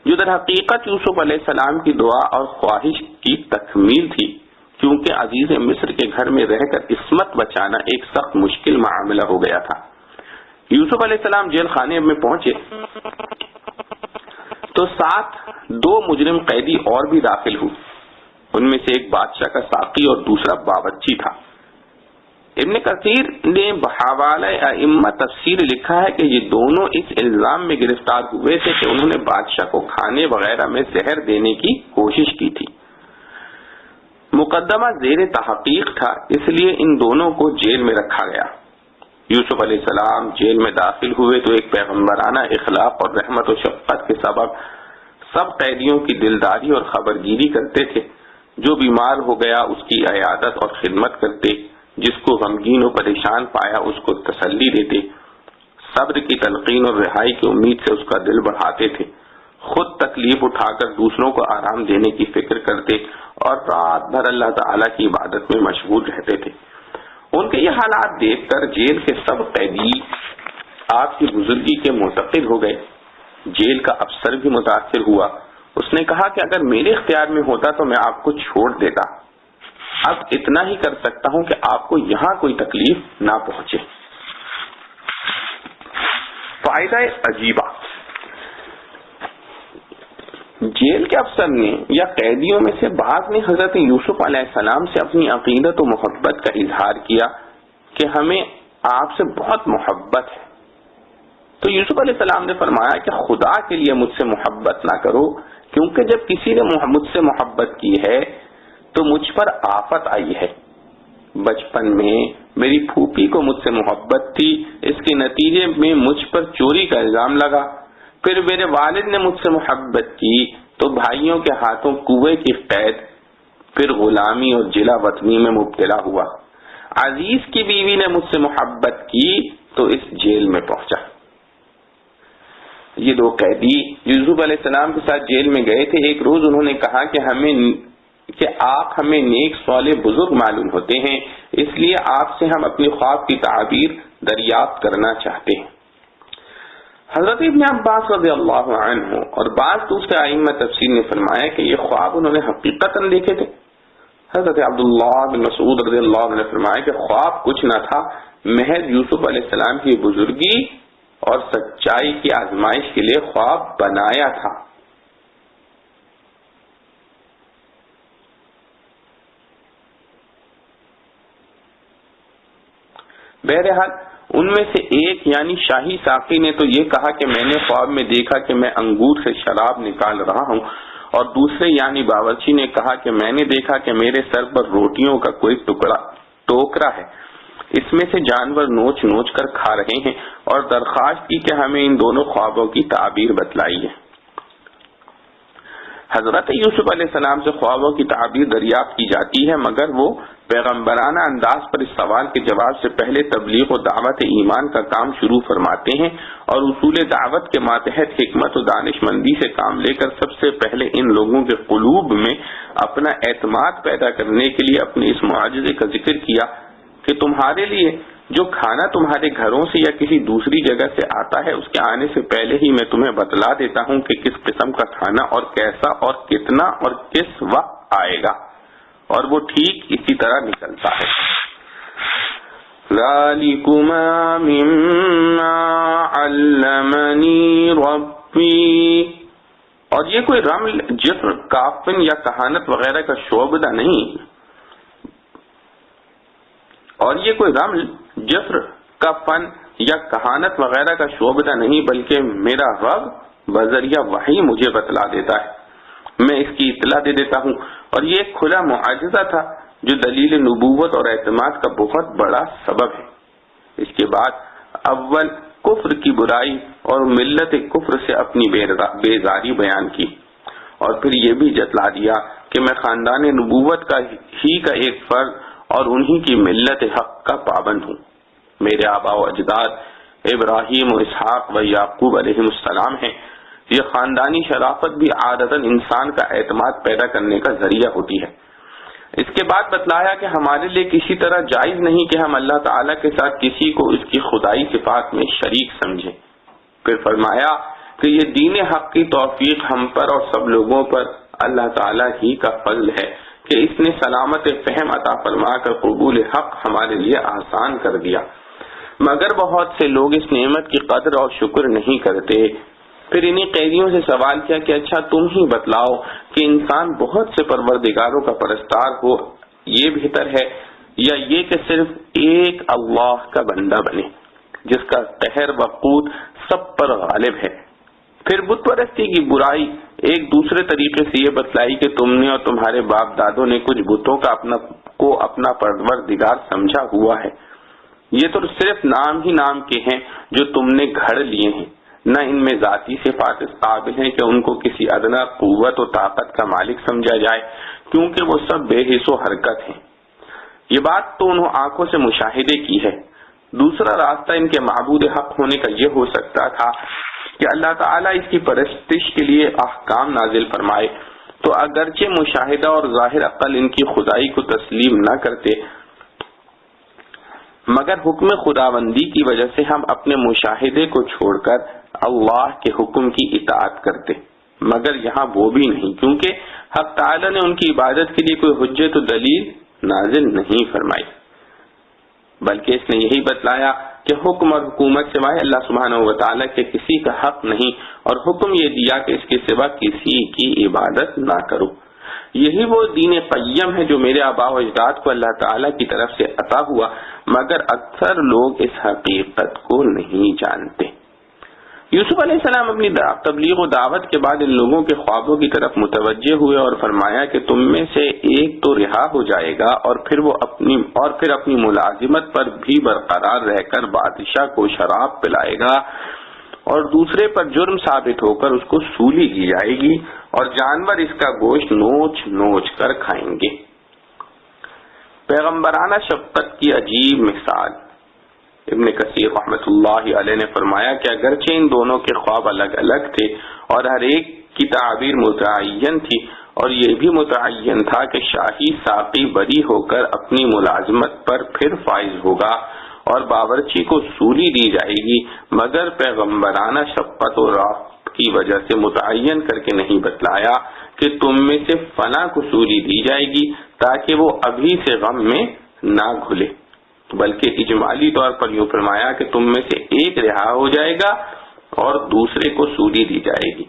جو در حقیقت یوسف علیہ السلام کی دعا اور خواہش کی تکمیل تھی، کیونکہ عزیز مصر کے گھر میں رہ کر عصمت بچانا ایک سخت مشکل معاملہ ہو گیا تھا۔ یوسف علیہ السلام جیل خانے میں پہنچے تو ساتھ دو مجرم قیدی اور بھی داخل ہوئے۔ ان میں سے ایک بادشاہ کا ساقی اور دوسرا باورچی تھا۔ ابن کثیر نے بحوالہ ائمہ تفسیر لکھا ہے کہ یہ دونوں اس الزام میں گرفتار ہوئے تھے کہ انہوں نے بادشاہ کو کھانے وغیرہ میں زہر دینے کی کوشش کی تھی۔ مقدمہ زیر تحقیق تھا، اس لیے ان دونوں کو جیل میں رکھا گیا۔ یوسف علیہ السلام جیل میں داخل ہوئے تو ایک پیغمبرانہ اخلاق اور رحمت و شفقت کے سبب سب قیدیوں کی دلداری اور خبرگیری کرتے تھے۔ جو بیمار ہو گیا اس کی عیادت اور خدمت کرتے، جس کو غمگین و پریشان پایا اس کو تسلی دیتے، صبر کی تلقین اور رہائی کی امید سے اس کا دل بڑھاتے تھے، خود تکلیف اٹھا کر دوسروں کو آرام دینے کی فکر کرتے اور رات بھر اللہ تعالیٰ کی عبادت میں مشغول رہتے تھے۔ ان کے یہ حالات دیکھ کر جیل کے سب قیدی آپ کی بزرگی کے معتقد ہو گئے۔ جیل کا افسر بھی متاثر ہوا، اس نے کہا کہ اگر میرے اختیار میں ہوتا تو میں آپ کو چھوڑ دیتا، اب اتنا ہی کر سکتا ہوں کہ آپ کو یہاں کوئی تکلیف نہ پہنچے۔ فائدہ عجیبہ، جیل کے افسر نے یا قیدیوں میں سے بعض نے حضرت یوسف علیہ السلام سے اپنی عقیدت و محبت کا اظہار کیا کہ ہمیں آپ سے بہت محبت ہے۔ تو یوسف علیہ السلام نے فرمایا کہ خدا کے لیے مجھ سے محبت نہ کرو، کیونکہ جب کسی نے مجھ سے محبت کی ہے تو مجھ پر آفت آئی ہے۔ بچپن میں میری پھوپھی کو مجھ سے محبت تھی، اس کے نتیجے میں مجھ پر چوری کا الزام لگا، پھر میرے والد نے مجھ سے محبت کی تو بھائیوں کے ہاتھوں کنویں کی قید، پھر غلامی اور جلا وطنی میں مبتلا ہوا، عزیز کی بیوی نے مجھ سے محبت کی تو اس جیل میں پہنچا۔ یہ دو قیدی یوسف علیہ السلام کے ساتھ جیل میں گئے تھے۔ ایک روز انہوں نے کہا کہ آپ ہمیں نیک صالح بزرگ معلوم ہوتے ہیں، اس لیے آپ سے ہم اپنی خواب کی تعبیر دریافت کرنا چاہتے ہیں۔ حضرت ابن عباس رضی اللہ عنہ اور بعض دوسرے ائمہ تفسیر نے فرمایا کہ یہ خواب انہوں نے حقیقتاً دیکھے تھے۔ حضرت عبداللہ بن مسعود رضی اللہ عنہ نے فرمایا کہ خواب کچھ نہ تھا، محض یوسف علیہ السلام کی بزرگی اور سچائی کی آزمائش کے لیے خواب بنایا تھا۔ بہرحال ان میں سے ایک یعنی شاہی ساقی نے تو یہ کہا کہ میں نے خواب میں دیکھا کہ میں انگور سے شراب نکال رہا ہوں، اور دوسرے یعنی باورچی نے کہا کہ میں نے دیکھا کہ میرے سر پر روٹیوں کا کوئی ٹوکرا ہے، اس میں سے جانور نوچ نوچ کر کھا رہے ہیں، اور درخواست کی کہ ہمیں ان دونوں خوابوں کی تعبیر بتلائیے۔ حضرت یوسف علیہ السلام سے خوابوں کی تعبیر دریافت کی جاتی ہے، مگر وہ پیغمبرانہ انداز پر اس سوال کے جواب سے پہلے تبلیغ و دعوت ایمان کا کام شروع فرماتے ہیں، اور اصول دعوت کے ماتحت حکمت و دانش مندی سے کام لے کر سب سے پہلے ان لوگوں کے قلوب میں اپنا اعتماد پیدا کرنے کے لیے اپنے اس معجزے کا ذکر کیا کہ تمہارے لیے جو کھانا تمہارے گھروں سے یا کسی دوسری جگہ سے آتا ہے، اس کے آنے سے پہلے ہی میں تمہیں بتلا دیتا ہوں کہ کس قسم کا کھانا اور کیسا اور کتنا اور کس وقت آئے گا، اور وہ ٹھیک اسی طرح نکلتا ہے۔ ذَلِكُمَا مِمَّا عَلَّمَنِي رَبِّي، اور یہ کوئی رمل، جفر، کافن یا کہانت وغیرہ کا شعبدہ نہیں، اور یہ کوئی رمل، جفر کا فن یا کہانت وغیرہ کا شعبدہ نہیں، بلکہ میرا رب بذریعہ وحی مجھے بتلا دیتا ہے، میں اس کی اطلاع دے دیتا ہوں، اور یہ ایک کھلا معجزہ تھا جو دلیل نبوت اور اعتماد کا بہت بڑا سبب ہے۔ اس کے بعد اول کفر کی برائی اور ملت کفر سے اپنی بیزاری بیان کی، اور پھر یہ بھی جتلا دیا کہ میں خاندان نبوت کا ایک فرد اور انہی کی ملت حق کا پابند ہوں۔ میرے آبا و اجداد ابراہیم و اسحاق و یعقوب علیہ السلام ہیں۔ یہ خاندانی شرافت بھی عادتاً انسان کا اعتماد پیدا کرنے کا ذریعہ ہوتی ہے۔ اس کے بعد بتلایا کہ ہمارے لیے کسی طرح جائز نہیں کہ ہم اللہ تعالیٰ کے ساتھ کسی کو اس کی خدائی صفات میں شریک سمجھیں۔ پھر فرمایا کہ یہ دین حق کی توفیق ہم پر اور سب لوگوں پر اللہ تعالیٰ ہی کا فضل ہے کہ اس نے سلامت فہم عطا فرما کر قبول حق ہمارے لیے آسان کر دیا، مگر بہت سے لوگ اس نعمت کی قدر اور شکر نہیں کرتے۔ پھر انہی قیدیوں سے سوال کیا کہ اچھا تم ہی بتلاؤ کہ انسان بہت سے پروردگاروں کا پرستار ہو، یہ بہتر ہے یا یہ کہ صرف ایک اللہ کا بندہ بنے جس کا قہر و قوت سب پر غالب ہے۔ پھر بت پرستی کی برائی ایک دوسرے طریقے سے یہ بتلائی کہ تم نے اور تمہارے باپ دادوں نے کچھ بتوں کا اپنا پروردگار سمجھا ہوا ہے۔ یہ تو صرف نام ہی نام کے ہیں جو تم نے گھڑ لیے ہیں، نہ ان میں ذاتی صفات اس قابل ہیں کہ ان کو کسی ادنا قوت و طاقت کا مالک سمجھا جائے، کیونکہ وہ سب بے حس و حرکت ہیں۔ یہ بات تو انہوں آنکھوں سے مشاہدے کی ہے۔ دوسرا راستہ ان کے معبود حق ہونے کا یہ ہو سکتا تھا کہ اللہ تعالیٰ اس کی پرستش کے لیے احکام نازل فرمائے، تو اگرچہ مشاہدہ اور ظاہر عقل ان کی خدائی کو تسلیم نہ کرتے، مگر حکم خداوندی کی وجہ سے ہم اپنے مشاہدے کو چھوڑ کر اللہ کے حکم کی اطاعت کرتے۔ مگر یہاں وہ بھی نہیں، کیونکہ حق تعالیٰ نے ان کی عبادت کے لیے کوئی حجت و دلیل نازل نہیں فرمائی، بلکہ اس نے یہی بتلایا کہ حکم اور حکومت سوائے اللہ سبحانہ و تعالیٰ کے کسی کا حق نہیں، اور حکم یہ دیا کہ اس کے سوا کسی کی عبادت نہ کرو۔ یہی وہ دین قیم ہے جو میرے آباء و اجداد کو اللہ تعالیٰ کی طرف سے عطا ہوا، مگر اکثر لوگ اس حقیقت کو نہیں جانتے۔ یوسف علیہ السلام اپنی تبلیغ و دعوت کے بعد ان لوگوں کے خوابوں کی طرف متوجہ ہوئے اور فرمایا کہ تم میں سے ایک تو رہا ہو جائے گا اور پھر اپنی ملازمت پر بھی برقرار رہ کر بادشاہ کو شراب پلائے گا، اور دوسرے پر جرم ثابت ہو کر اس کو سولی دی جائے گی اور جانور اس کا گوشت نوچ نوچ کر کھائیں گے۔ پیغمبرانہ شفقت کی عجیب مثال۔ ابن کثیر رحمۃ اللہ علیہ نے فرمایا کہ اگرچہ ان دونوں کے خواب الگ الگ تھے اور ہر ایک کی تعبیر متعین تھی، اور یہ بھی متعین تھا کہ شاہی ساقی بری ہو کر اپنی ملازمت پر پھر فائز ہوگا اور باورچی کو سولی دی جائے گی، مگر پیغمبرانہ شفقت و رحمت کی وجہ سے متعین کر کے نہیں بتلایا کہ تم میں سے فلاں کو سولی دی جائے گی تاکہ وہ ابھی سے غم میں نہ گھلے، بلکہ اجمالی طور پر یوں فرمایا کہ تم میں سے ایک رہا ہو جائے گا اور دوسرے کو سولی دی جائے گی۔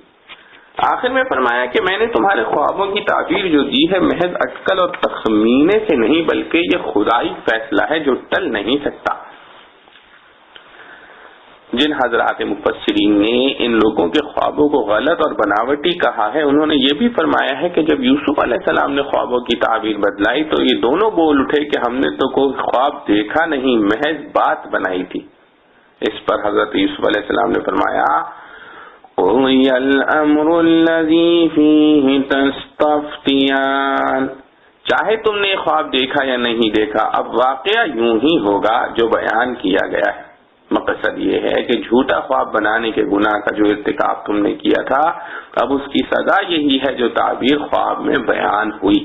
آخر میں فرمایا کہ میں نے تمہارے خوابوں کی تعبیر جو دی ہے محض اٹکل اور تخمینے سے نہیں، بلکہ یہ خدائی فیصلہ ہے جو ٹل نہیں سکتا۔ جن حضرات مفسرین نے ان لوگوں کے خوابوں کو غلط اور بناوٹی کہا ہے، انہوں نے یہ بھی فرمایا ہے کہ جب یوسف علیہ السلام نے خوابوں کی تعبیر بدلائی تو یہ دونوں بول اٹھے کہ ہم نے تو کوئی خواب دیکھا نہیں، محض بات بنائی تھی۔ اس پر حضرت یوسف علیہ السلام نے فرمایا قضی الامر الذی فیہ تستفتیان، چاہے تم نے خواب دیکھا یا نہیں دیکھا، اب واقعہ یوں ہی ہوگا جو بیان کیا گیا ہے۔ مقصد یہ ہے کہ جھوٹا خواب بنانے کے گناہ کا جو ارتکاب تم نے کیا تھا، اب اس کی سزا یہی ہے جو تعبیر خواب میں بیان ہوئی۔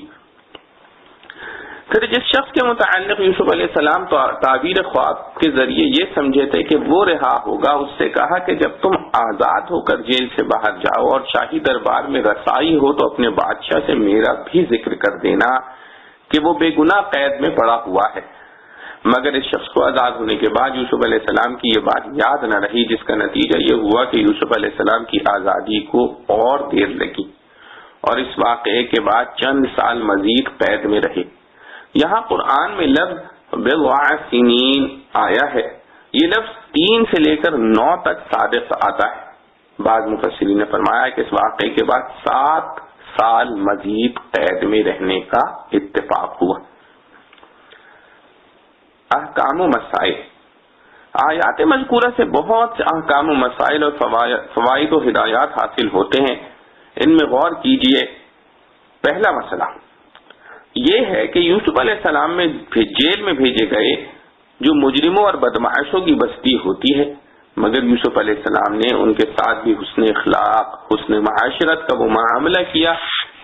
پھر جس شخص کے متعلق یوسف علیہ السلام تعبیر خواب کے ذریعے یہ سمجھے تھے کہ وہ رہا ہوگا، اس سے کہا کہ جب تم آزاد ہو کر جیل سے باہر جاؤ اور شاہی دربار میں رسائی ہو تو اپنے بادشاہ سے میرا بھی ذکر کر دینا کہ وہ بے گناہ قید میں پڑا ہوا ہے۔ مگر اس شخص کو آزاد ہونے کے بعد یوسف علیہ السلام کی یہ بات یاد نہ رہی، جس کا نتیجہ یہ ہوا کہ یوسف علیہ السلام کی آزادی کو اور دیر لگی، اور اس واقعے کے بعد چند سال مزید قید میں رہے۔ یہاں قرآن میں لفظ بضع سنین آیا ہے، یہ لفظ 3 سے لے کر 9 تک صادق آتا ہے۔ بعض مفسرین نے فرمایا کہ اس واقعے کے بعد 7 سال مزید قید میں رہنے کا اتفاق ہوا۔ احکام و مسائل۔ آیات مذکورہ سے بہت سے احکام و مسائل اور فوائد و ہدایات حاصل ہوتے ہیں، ان میں غور کیجئے۔ پہلا مسئلہ یہ ہے کہ یوسف علیہ السلام میں جیل میں بھیجے گئے جو مجرموں اور بدمعاشوں کی بستی ہوتی ہے، مگر یوسف علیہ السلام نے ان کے ساتھ بھی حسن اخلاق، حسن معاشرت کا وہ معاملہ کیا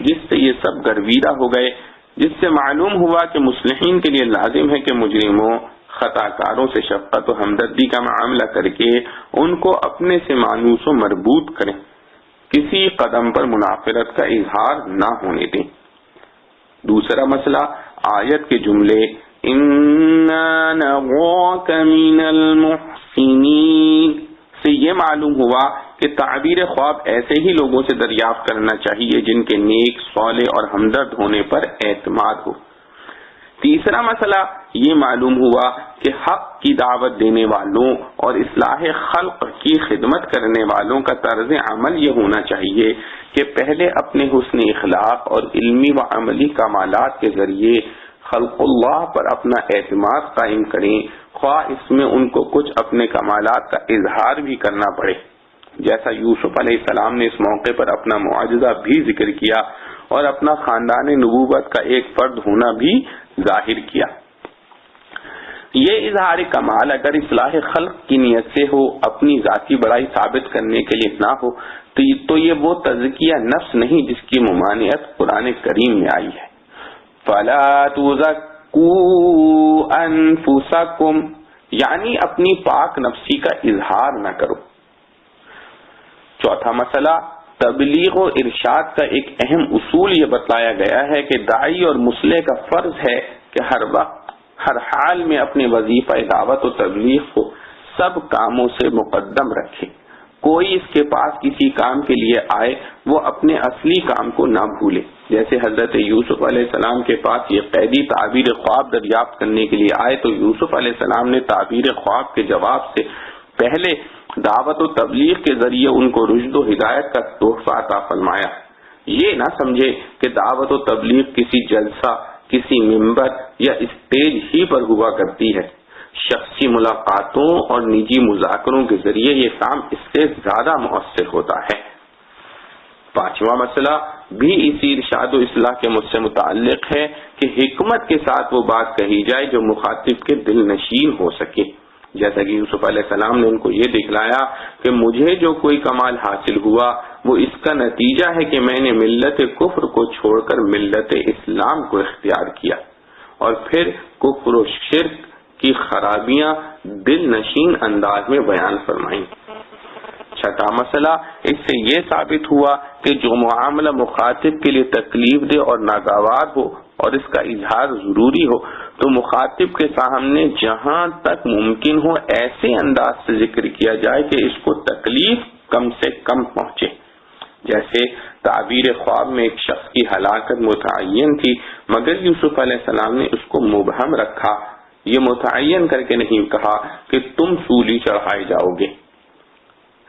جس سے یہ سب گرویدہ ہو گئے، جس سے معلوم ہوا کہ مصلحین کے لیے لازم ہے کہ مجرموں، خطا کاروں سے شفقت و ہمدردی کا معاملہ کر کے ان کو اپنے سے مانوس و مربوط کریں، کسی قدم پر منافرت کا اظہار نہ ہونے دیں۔ دوسرا مسئلہ آیت کے جملے اِنَّا نَرَاكَ مِنَ الْمُحْسِنِينَ سے یہ معلوم ہوا کہ تعبیر خواب ایسے ہی لوگوں سے دریافت کرنا چاہیے جن کے نیک، صالح اور ہمدرد ہونے پر اعتماد ہو، تیسرا مسئلہ یہ معلوم ہوا کہ حق کی دعوت دینے والوں اور اصلاح خلق کی خدمت کرنے والوں کا طرز عمل یہ ہونا چاہیے کہ پہلے اپنے حسن اخلاق اور علمی و عملی کمالات کے ذریعے خلق اللہ پر اپنا اعتماد قائم کریں، خواہ اس میں ان کو کچھ اپنے کمالات کا اظہار بھی کرنا پڑے، جیسا یوسف علیہ السلام نے اس موقع پر اپنا معجزہ بھی ذکر کیا اور اپنا خاندان نبوت کا ایک فرد ہونا بھی ظاہر کیا۔ یہ اظہار کمال اگر اصلاح خلق کی نیت سے ہو، اپنی ذاتی بڑائی ثابت کرنے کے لیے نہ ہو، تو یہ وہ تزکیہ نفس نہیں جس کی ممانعت قرآن کریم میں آئی ہے۔ فَلَا تُزَكُّوا أَنفُسَكُمْ، یعنی اپنی پاک نفسی کا اظہار نہ کرو۔ چوتھا مسئلہ، تبلیغ و ارشاد کا ایک اہم اصول یہ بتلایا گیا ہے کہ داعی اور مصلح کا فرض ہے کہ ہر وقت ہر حال میں اپنے وظیفہ دعوت و تبلیغ کو سب کاموں سے مقدم رکھے۔ کوئی اس کے پاس کسی کام کے لیے آئے وہ اپنے اصلی کام کو نہ بھولے، جیسے حضرت یوسف علیہ السلام کے پاس یہ قیدی تعبیر خواب دریافت کرنے کے لیے آئے تو یوسف علیہ السلام نے تعبیر خواب کے جواب سے پہلے دعوت و تبلیغ کے ذریعے ان کو رشد و ہدایت کا تحفہ عطا فرمایا۔ یہ نہ سمجھے کہ دعوت و تبلیغ کسی جلسہ، کسی ممبر یا اسٹیج ہی پر ہوا کرتی ہے۔ شخصی ملاقاتوں اور نجی مذاکروں کے ذریعے یہ کام اس سے زیادہ مؤثر ہوتا ہے۔ پانچواں مسئلہ بھی اسی ارشاد و اصلاح کے مجھ سے متعلق ہے کہ حکمت کے ساتھ وہ بات کہی جائے جو مخاطب کے دل نشین ہو سکے، جیسا کہ یوسف علیہ السلام نے ان کو یہ دکھلایا کہ مجھے جو کوئی کمال حاصل ہوا وہ اس کا نتیجہ ہے کہ میں نے ملت کفر کو چھوڑ کر ملت اسلام کو اختیار کیا، اور پھر کفر و شرک کی خرابیاں دل نشین انداز میں بیان فرمائیں۔ چھٹا مسئلہ، اس سے یہ ثابت ہوا کہ جو معاملہ مخاطب کے لیے تکلیف دہ اور ناگوار ہو اور اس کا اظہار ضروری ہو تو مخاطب کے سامنے جہاں تک ممکن ہو ایسے انداز سے ذکر کیا جائے کہ اس کو تکلیف کم سے کم پہنچے۔ جیسے تعبیر خواب میں ایک شخص کی ہلاکت متعین تھی مگر یوسف علیہ السلام نے اس کو مبہم رکھا، یہ متعین کر کے نہیں کہا کہ تم سولی چڑھائے جاؤ گے۔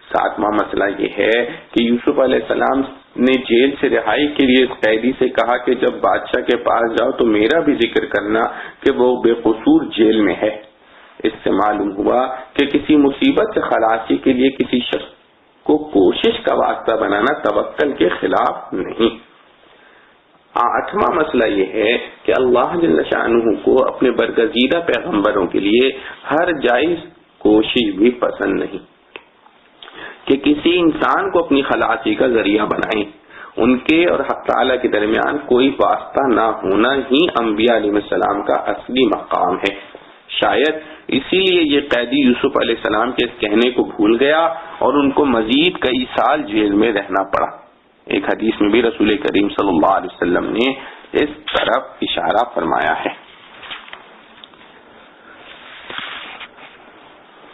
ساتواں مسئلہ یہ ہے کہ یوسف علیہ السلام نے جیل سے رہائی کے لیے قیدی سے کہا کہ جب بادشاہ کے پاس جاؤ تو میرا بھی ذکر کرنا کہ وہ بے قصور جیل میں ہے۔ اس سے معلوم ہوا کہ کسی مصیبت سے خلاصی کے لیے کسی شخص کو کوشش کا واسطہ بنانا توکل کے خلاف نہیں۔ آٹھواں مسئلہ یہ ہے کہ اللہ جل شانہ کو اپنے برگزیدہ پیغمبروں کے لیے ہر جائز کوشش بھی پسند نہیں کہ کسی انسان کو اپنی خلاصی کا ذریعہ بنائیں۔ ان کے اور حق تعالیٰ کے درمیان کوئی واسطہ نہ ہونا ہی انبیاء علیہ السلام کا اصلی مقام ہے۔ شاید اسی لیے یہ قیدی یوسف علیہ السلام کے اس کہنے کو بھول گیا اور ان کو مزید کئی سال جیل میں رہنا پڑا۔ ایک حدیث میں بھی رسول کریم صلی اللہ علیہ وسلم نے اس طرف اشارہ فرمایا ہے۔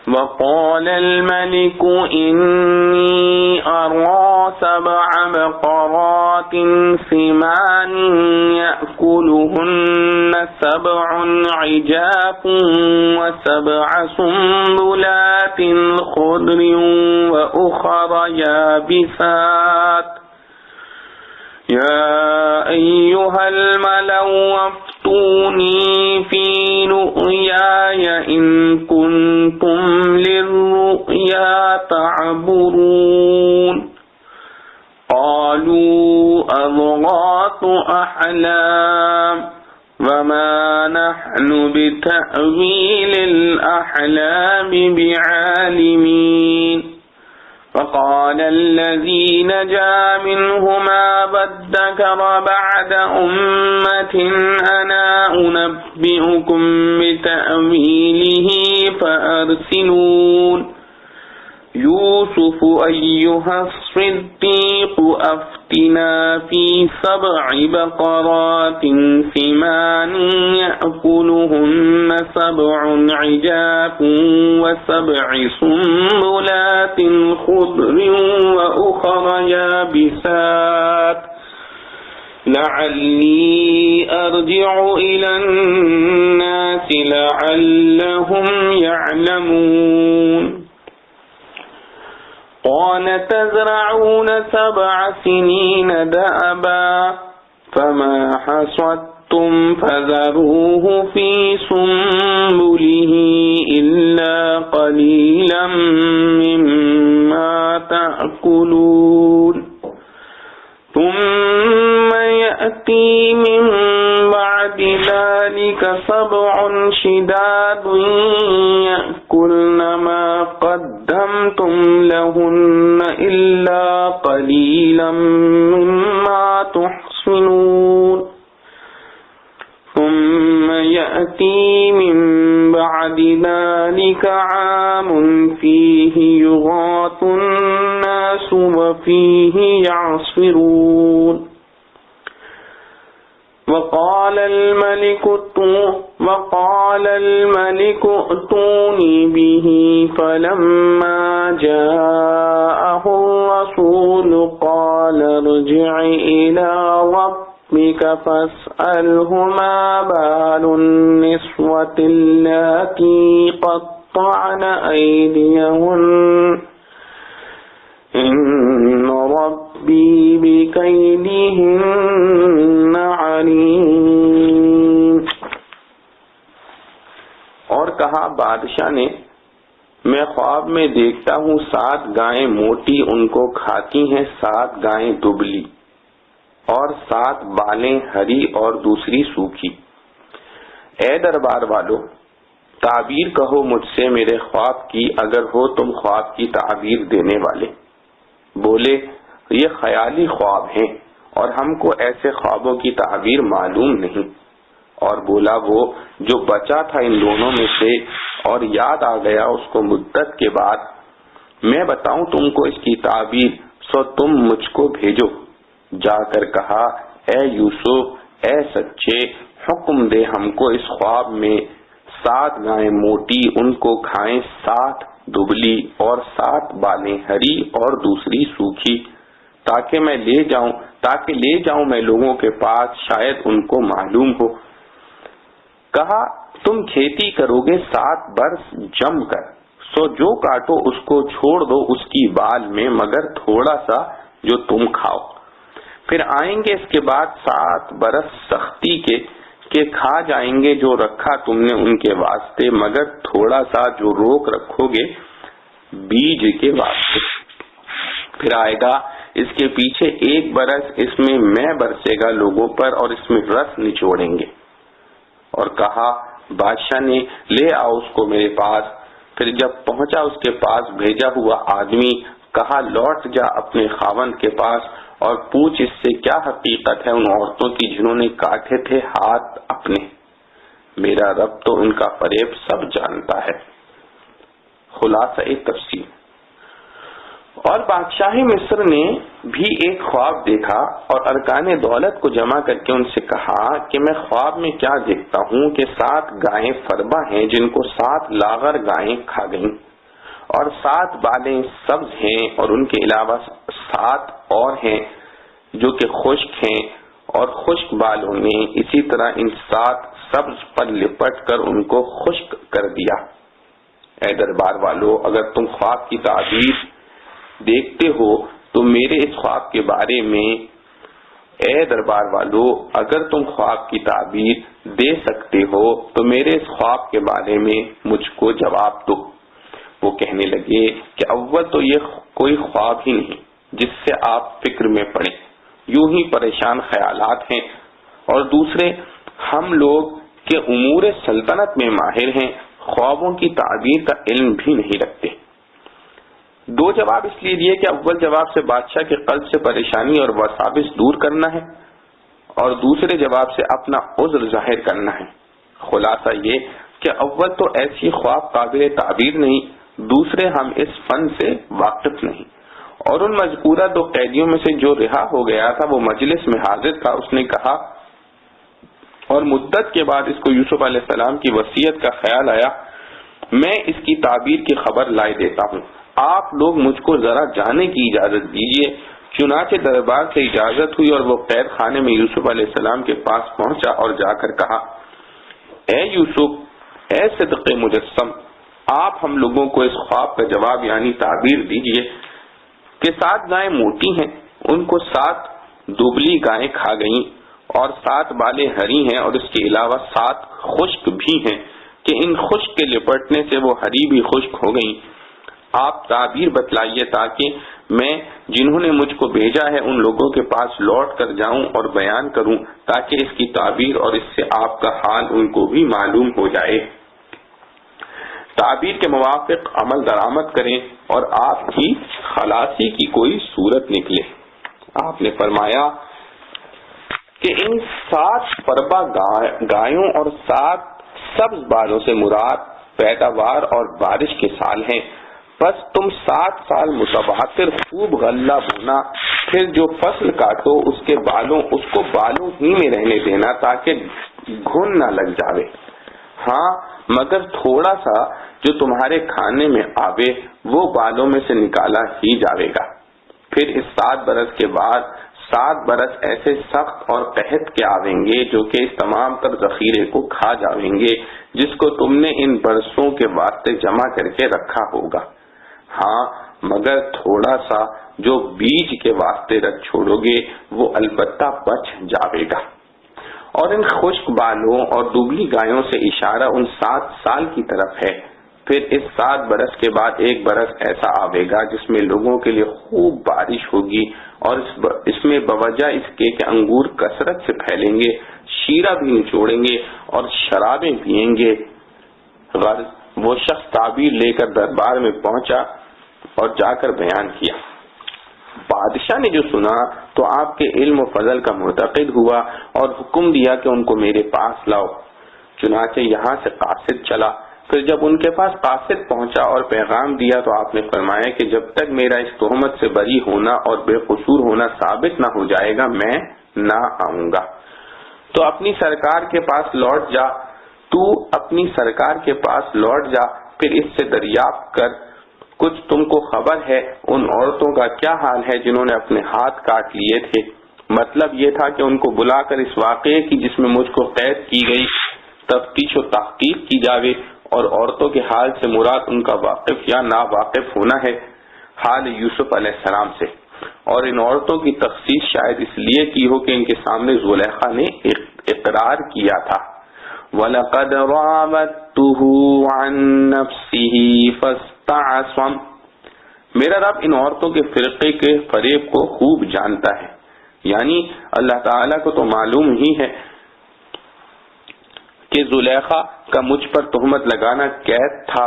وَقَالَ الْمَلِكُ إِنِّي أَرَىٰ سَبْعَ بَقَرَاتٍ سِمَانٍ يَأْكُلُهُنَّ سَبْعٌ عِجَافٌ وَسَبْعَ سُنبُلَاتٍ خُضْرٍ وَأُخَرَ يَابِسَاتٍ يَا أَيُّهَا الْمَلَأُ أَفْتُونِي فِي رُؤْيَايَ إِن كُنتُمْ لِلرُّؤْيَا تَعْبُرُونَ قَالُوا أَضْغَاثُ أَحْلَامٍ وَمَا نَحْنُ بِتَأْوِيلِ الْأَحْلَامِ بِعَالِمِينَ فقال الذي نجا منهما وادكر بعد أمة أنا أنبئكم بتأويله فأرسلون يوسف أيها الصديق أفتنا في 7 بقرات سمان يأكلهن 7 عجاف و7 سنبلات خضر وأخر يابسات لعلی ارجع الی الناس لعلهم يعلمون قال تزرعون 7 سنين دأبا فما حصدتم فذروه في سنبله إلا قليلا مما تأكلون ثم يأتي من بعد ذلك 7 شداد يأكلن ما قدمتم لهن إلا قليلا مما تحصنون ثم يأتي من بعد ذلك عام فيه يغاث الناس وفيه يعصرون وقال الملك ائتوني به فلما جاءه الرسول قال ارجع إلى ربك فاسأله ما بال النسوة اللاتي قطعن أيديهن إن ربی بکیدہن علیم۔ اور کہا بادشاہ نے، میں خواب میں دیکھتا ہوں 7 گائیں موٹی ان کو کھاتی ہیں، 7 گائیں دبلی، اور 7 بالیں ہری اور دوسری سوکھی۔ اے دربار والو، تعبیر کہو مجھ سے میرے خواب کی، اگر ہو تم خواب کی تعبیر دینے والے۔ بولے یہ خیالی خواب ہیں اور ہم کو ایسے خوابوں کی تعبیر معلوم نہیں۔ اور بولا وہ جو بچا تھا ان دونوں میں سے اور یاد آ گیا اس کو مدت کے بعد، میں بتاؤں تم کو اس کی تعبیر، سو تم مجھ کو بھیجو۔ جا کر کہا اے یوسف، اے سچے، حکم دے ہم کو اس خواب میں 7 گائیں موٹی ان کو کھائیں، 7 دبلی اور 7 بالیں ہری اور دوسری سوکھی، تاکہ لے جاؤں میں لوگوں کے پاس، شاید ان کو معلوم ہو۔ کہا تم کھیتی کرو گے 7 برس جم کر، سو جو کاٹو اس کو چھوڑ دو اس کی بال میں، مگر تھوڑا سا جو تم کھاؤ۔ پھر آئیں گے اس کے بعد 7 برس سختی کے کہ کھا جائیں گے جو رکھا تم نے ان کے واسطے، مگر تھوڑا سا جو روک رکھو گے بیج کے واسطے۔ پھر آئے گا اس کے پیچھے 1 برس، اس میں میں برسے گا لوگوں پر اور اس میں رس نچوڑیں گے۔ اور کہا بادشاہ نے لے آؤ اس کو میرے پاس۔ پھر جب پہنچا اس کے پاس بھیجا ہوا آدمی، کہا لوٹ جا اپنے خاوند کے پاس اور پوچھ اس سے کیا حقیقت ہے ان عورتوں کی جنہوں نے کاٹے تھے ہاتھ اپنے، میرا رب تو ان کا فریب سب جانتا ہے۔ خلاصہ تفسیر۔ اور بادشاہ مصر نے بھی ایک خواب دیکھا اور ارکان دولت کو جمع کر کے ان سے کہا کہ میں خواب میں کیا دیکھتا ہوں کہ 7 گائیں فربا ہیں جن کو 7 لاغر گائیں کھا گئیں، اور 7 بالیں سبز ہیں اور ان کے علاوہ 7 اور ہیں جو کہ خشک ہیں اور خشک بالوں نے اسی طرح ان 7 سبز پر لپٹ کر ان کو خشک کر دیا۔ اے دربار والو، اگر تم خواب کی تعبیر دیکھتے ہو تو میرے اس خواب کے بارے میں، اے دربار والو اگر تم خواب کی تعبیر دے سکتے ہو تو میرے اس خواب کے بارے میں مجھ کو جواب دو۔ وہ کہنے لگے کہ اول تو یہ کوئی خواب ہی نہیں جس سے آپ فکر میں پڑیں، یوں ہی پریشان خیالات ہیں، اور دوسرے ہم لوگ کے امور سلطنت میں ماہر ہیں، خوابوں کی تعبیر کا علم بھی نہیں رکھتے۔ 2 جواب اس لیے دیے کہ اول جواب سے بادشاہ کے قلب سے پریشانی اور وساوس دور کرنا ہے، اور دوسرے جواب سے اپنا عذر ظاہر کرنا ہے۔ خلاصہ یہ کہ اول تو ایسی خواب قابل تعبیر نہیں، دوسرے ہم اس فن سے واقف نہیں۔ اور ان مذکورہ 2 قیدیوں میں سے جو رہا ہو گیا تھا وہ مجلس میں حاضر تھا، اس نے کہا، اور مدت کے بعد اس کو یوسف علیہ السلام کی وصیت کا خیال آیا، میں اس کی تعبیر کی خبر لائے دیتا ہوں، آپ لوگ مجھ کو ذرا جانے کی اجازت دیجیے۔ چنانچہ دربار سے اجازت ہوئی اور وہ قید خانے میں یوسف علیہ السلام کے پاس پہنچا اور جا کر کہا، اے یوسف، اے صدق مجسم، آپ ہم لوگوں کو اس خواب کا جواب یعنی تعبیر دیجئے کہ 7 گائیں موٹی ہیں، ان کو 7 دبلی گائیں کھا گئیں، اور 7 بالیں ہری ہیں، اور اس کے علاوہ 7 خشک بھی ہیں کہ ان خشک کے لپٹنے سے وہ ہری بھی خشک ہو گئیں۔ آپ تعبیر بتلائیے تاکہ میں جنہوں نے مجھ کو بھیجا ہے ان لوگوں کے پاس لوٹ کر جاؤں اور بیان کروں تاکہ اس کی تعبیر اور اس سے آپ کا حال ان کو بھی معلوم ہو جائے۔ تعبیر کے موافق عمل درآمد کریں اور آپ کی خلاصی کی کوئی صورت نکلے۔ آپ نے فرمایا کہ ان 7 پربا گایوں اور 7 سبز بالوں سے مراد پیداوار اور بارش کے سال ہیں، بس تم 7 سال متواتر خوب غلہ بونا، پھر جو فصل کاٹو اس کو بالوں ہی میں رہنے دینا تاکہ گھن نہ لگ جاوے، ہاں مگر تھوڑا سا جو تمہارے کھانے میں آوے وہ بالوں میں سے نکالا ہی جاوے گا۔ پھر اس 7 برس کے بعد 7 برس ایسے سخت اور قحط کے آویں گے جو کہ اس تمام تر ذخیرے کو کھا جاویں گے جس کو تم نے ان برسوں کے واسطے جمع کر کے رکھا ہوگا، ہاں مگر تھوڑا سا جو بیج کے واسطے رکھ چھوڑو گے وہ البتہ بچ جاوے گا۔ اور ان خشک بالوں اور دبلی گایوں سے اشارہ ان 7 سال کی طرف ہے۔ پھر اس 7 برس کے بعد 1 برس ایسا آوے گا جس میں لوگوں کے لیے خوب بارش ہوگی، اور اس میں بوجہ اس کے کہ انگور کثرت سے پھیلیں گے، شیرہ بھی نچوڑیں گے اور شرابیں پئیں گے۔ وہ شخص تعبیر لے کر دربار میں پہنچا اور جا کر بیان کیا۔ بادشاہ نے جو سنا تو آپ کے علم و فضل کا معتقد ہوا اور حکم دیا کہ ان کو میرے پاس لاؤ۔ چنانچہ یہاں سے قاصد چلا۔ پھر جب ان کے پاس قاصد پہنچا اور پیغام دیا تو آپ نے فرمایا کہ جب تک میرا اس تہمت سے بری ہونا اور بے قصور ہونا ثابت نہ ہو جائے گا میں نہ آؤں گا۔ تو اپنی سرکار کے پاس لوٹ جا، پھر اس سے دریافت کر کچھ تم کو خبر ہے ان عورتوں کا کیا حال ہے جنہوں نے اپنے ہاتھ کاٹ لیے تھے۔ مطلب یہ تھا کہ ان کو بلا کر اس واقعے کی جس میں مجھ کو قید کی گئی تفتیش و تحقیق کی جاوے، اور عورتوں کے حال سے مراد ان کا واقف یا نا واقف ہونا ہے حال یوسف علیہ السلام سے، اور ان عورتوں کی تخصیص شاید اس لیے کی ہو کہ ان کے سامنے زلیخا نے اقرار کیا تھا، وَلَقَدْ رَاوَدتُّهُ عَن نَفْسِهِ فَاسْتَعْصَمَ۔ میرا رب ان عورتوں کے فرقے کے فریب کو خوب جانتا ہے، یعنی اللہ تعالیٰ کو تو معلوم ہی ہے کہ زلیخا کا مجھ پر تہمت لگانا قید تھا،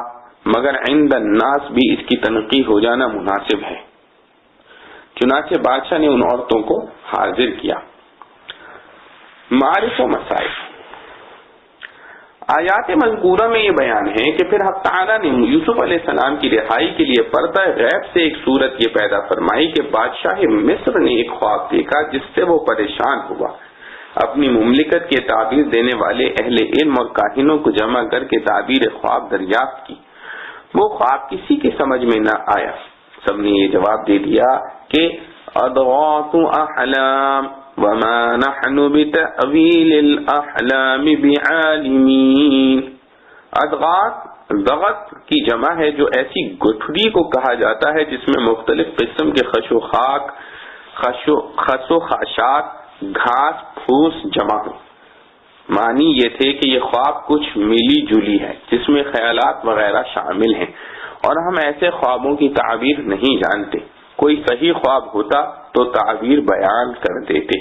مگر عند الناس بھی اس کی تنقیح ہو جانا مناسب ہے۔ چنانچہ بادشاہ نے ان عورتوں کو حاضر کیا۔ معارف و مسائل۔ آیات مذکورہ میں یہ بیان ہے کہ پھر حق تعالیٰ نے یوسف علیہ السلام کی رہائی کے لیے پردہ غیب سے ایک صورت یہ پیدا فرمائی کہ بادشاہ مصر نے ایک خواب دیکھا جس سے وہ پریشان ہوا۔ اپنی مملکت کے تعبیر دینے والے اہل علم اور کاہنوں کو جمع کر کے تعبیر خواب دریافت کی۔ وہ خواب کسی کے سمجھ میں نہ آیا۔ سب نے یہ جواب دے دیا کہ اضغاث احلام وما نحن بتأویل الاحلام بعالمین۔ ضغط کی جمع ہے جو ایسی گٹھڑی کو کہا جاتا ہے جس میں مختلف قسم کے خس و خاشاک، گھاس پھوس جمع ہو۔ معنی یہ تھے کہ یہ خواب کچھ ملی جلی ہے جس میں خیالات وغیرہ شامل ہیں، اور ہم ایسے خوابوں کی تعبیر نہیں جانتے۔ کوئی صحیح خواب ہوتا تو تعبیر بیان کر دیتے۔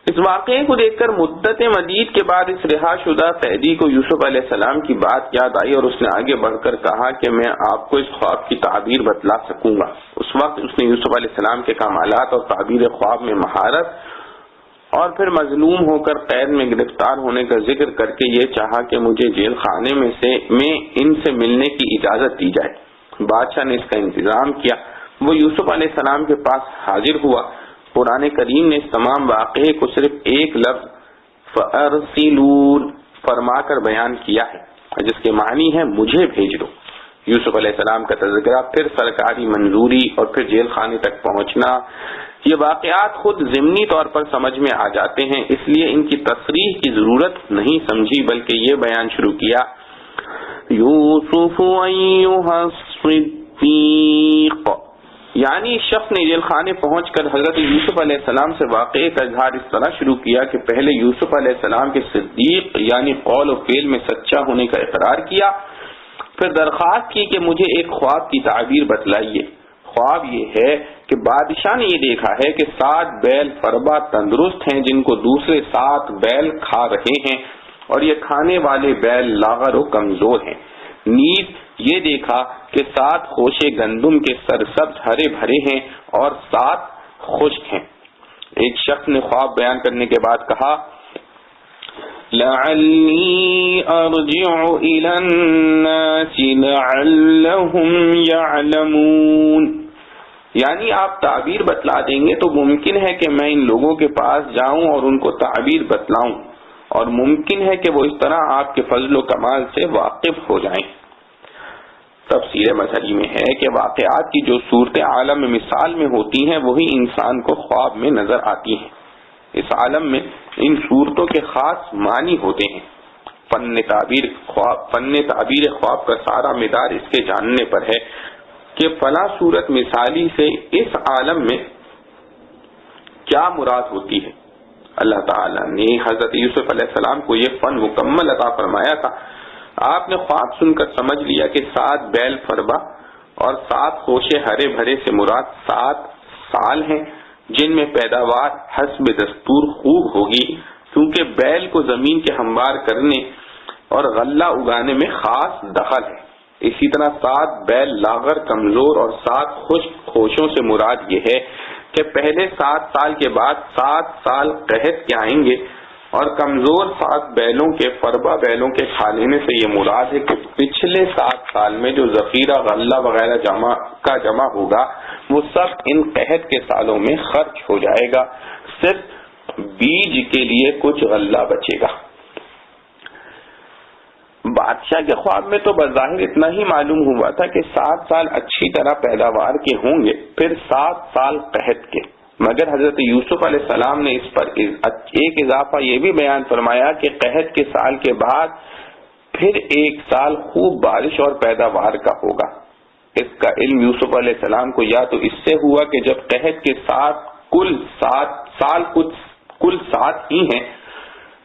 اس واقعے کو دیکھ کر مدت مدید کے بعد اس رہا شدہ قیدی کو یوسف علیہ السلام کی بات یاد آئی اور اس نے آگے بڑھ کر کہا کہ میں آپ کو اس خواب کی تعبیر بتلا سکوں گا۔ اس وقت اس نے یوسف علیہ السلام کے کمالات اور تعبیر خواب میں مہارت اور پھر مظلوم ہو کر قید میں گرفتار ہونے کا ذکر کر کے یہ چاہا کہ مجھے جیل خانے میں ان سے ملنے کی اجازت دی جائے۔ بادشاہ نے اس کا انتظام کیا۔ وہ یوسف علیہ السلام کے پاس حاضر ہوا۔ قرآن کریم نے اس تمام واقعے کو صرف ایک لفظ فَأَرْسِلُونَ فرما کر بیان کیا ہے، جس کے معنی ہے مجھے بھیج دو۔ یوسف علیہ السلام کا تذکرہ، پھر سرکاری منظوری اور پھر جیل خانے تک پہنچنا، یہ واقعات خود ضمنی طور پر سمجھ میں آ جاتے ہیں، اس لیے ان کی تصریح کی ضرورت نہیں سمجھی، بلکہ یہ بیان شروع کیا یوسف ایھا الصدیق، یعنی شخص نے جیل خانے پہنچ کر حضرت یوسف علیہ السلام سے واقعے کا اظہار اس طرح شروع کیا کہ پہلے یوسف علیہ السلام کے صدیق یعنی قول و فعل میں سچا ہونے کا اقرار کیا، پھر درخواست کی کہ مجھے ایک خواب کی تعبیر بتلائیے۔ خواب یہ ہے کہ بادشاہ نے یہ دیکھا ہے کہ 7 بیل فربا تندرست ہیں جن کو دوسرے 7 بیل کھا رہے ہیں، اور یہ کھانے والے بیل لاغر و کمزور ہیں۔ نیز یہ دیکھا کہ 7 خوشے گندم کے سرسبز ہرے بھرے ہیں اور 7 خشک ہیں۔ ایک شخص نے خواب بیان کرنے کے بعد کہا لعلی ارجع الی الناس لعلهم يعلمون، یعنی آپ تعبیر بتلا دیں گے تو ممکن ہے کہ میں ان لوگوں کے پاس جاؤں اور ان کو تعبیر بتلاؤں، اور ممکن ہے کہ وہ اس طرح آپ کے فضل و کمال سے واقف ہو جائیں۔ تفسیر مظہری میں ہے کہ واقعات کی جو صورت عالم میں مثال میں ہوتی ہیں وہی انسان کو خواب میں نظر آتی ہیں۔ اس عالم میں ان صورتوں کے خاص معنی ہوتے ہیں۔ فن تعبیر خواب کا سارا مدار اس کے جاننے پر ہے کہ فلاں صورت مثالی سے اس عالم میں کیا مراد ہوتی ہے۔ اللہ تعالیٰ نے حضرت یوسف علیہ السلام کو یہ فن مکمل عطا فرمایا تھا۔ آپ نے خواب سن کر سمجھ لیا کہ 7 بیل فربا اور 7 خوشے ہرے بھرے سے مراد 7 سال ہیں جن میں پیداوار حسب دستور خوب ہوگی، کیونکہ بیل کو زمین کے ہموار کرنے اور غلہ اگانے میں خاص دخل ہے۔ اسی طرح 7 بیل لاغر کمزور اور 7 خشک خوشوں سے مراد یہ ہے کہ پہلے 7 سال کے بعد 7 سال قحط کے آئیں گے، اور کمزور 7 بیلوں کے فربا بیلوں کے کھا لینے سے یہ مراد ہے کہ پچھلے 7 سال میں جو ذخیرہ غلہ وغیرہ جمع ہوگا وہ سب ان قحط کے سالوں میں خرچ ہو جائے گا، صرف بیج کے لیے کچھ غلہ بچے گا۔ بادشاہ کے خواب میں تو بظاہر اتنا ہی معلوم ہوا تھا کہ 7 سال اچھی طرح پیداوار کے ہوں گے، پھر 7 سال قحط کے، مگر حضرت یوسف علیہ السلام نے اس پر ایک اضافہ یہ بھی بیان فرمایا کہ قحط کے سال کے بعد پھر 1 سال خوب بارش اور پیداوار کا ہوگا۔ اس کا علم یوسف علیہ السلام کو یا تو اس سے ہوا کہ جب قحط کے کل 7 ہی ہیں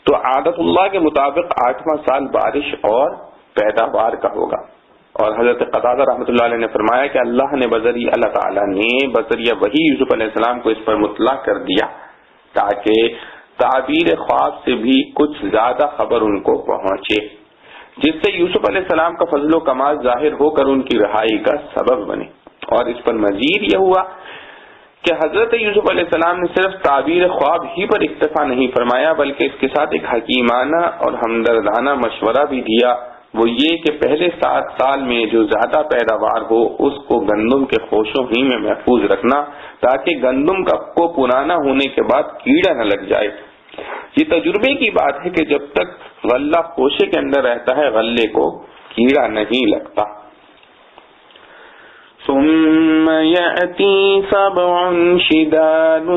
تو عادت اللہ کے مطابق 8واں سال بارش اور پیداوار کا ہوگا، اور حضرت قتادہ رحمۃ اللہ علیہ نے فرمایا کہ اللہ تعالیٰ نے بذریعہ وحی یوسف علیہ السلام کو اس پر مطلع کر دیا تاکہ تعبیر خواب سے بھی کچھ زیادہ خبر ان کو پہنچے، جس سے یوسف علیہ السلام کا فضل و کمال ظاہر ہو کر ان کی رہائی کا سبب بنے۔ اور اس پر مزید یہ ہوا کہ حضرت یوسف علیہ السلام نے صرف تعبیر خواب ہی پر اکتفا نہیں فرمایا، بلکہ اس کے ساتھ ایک حکیمانہ اور ہمدردانہ مشورہ بھی دیا، وہ یہ کہ پہلے 7 سال میں جو زیادہ پیداوار ہو اس کو گندم کے خوشوں ہی میں محفوظ رکھنا، تاکہ گندم کو پرانا ہونے کے بعد کیڑا نہ لگ جائے۔ یہ تجربے کی بات ہے کہ جب تک غلہ خوشے کے اندر رہتا ہے غلے کو کیڑا نہیں لگتا۔ ثم يأتي 7 شداد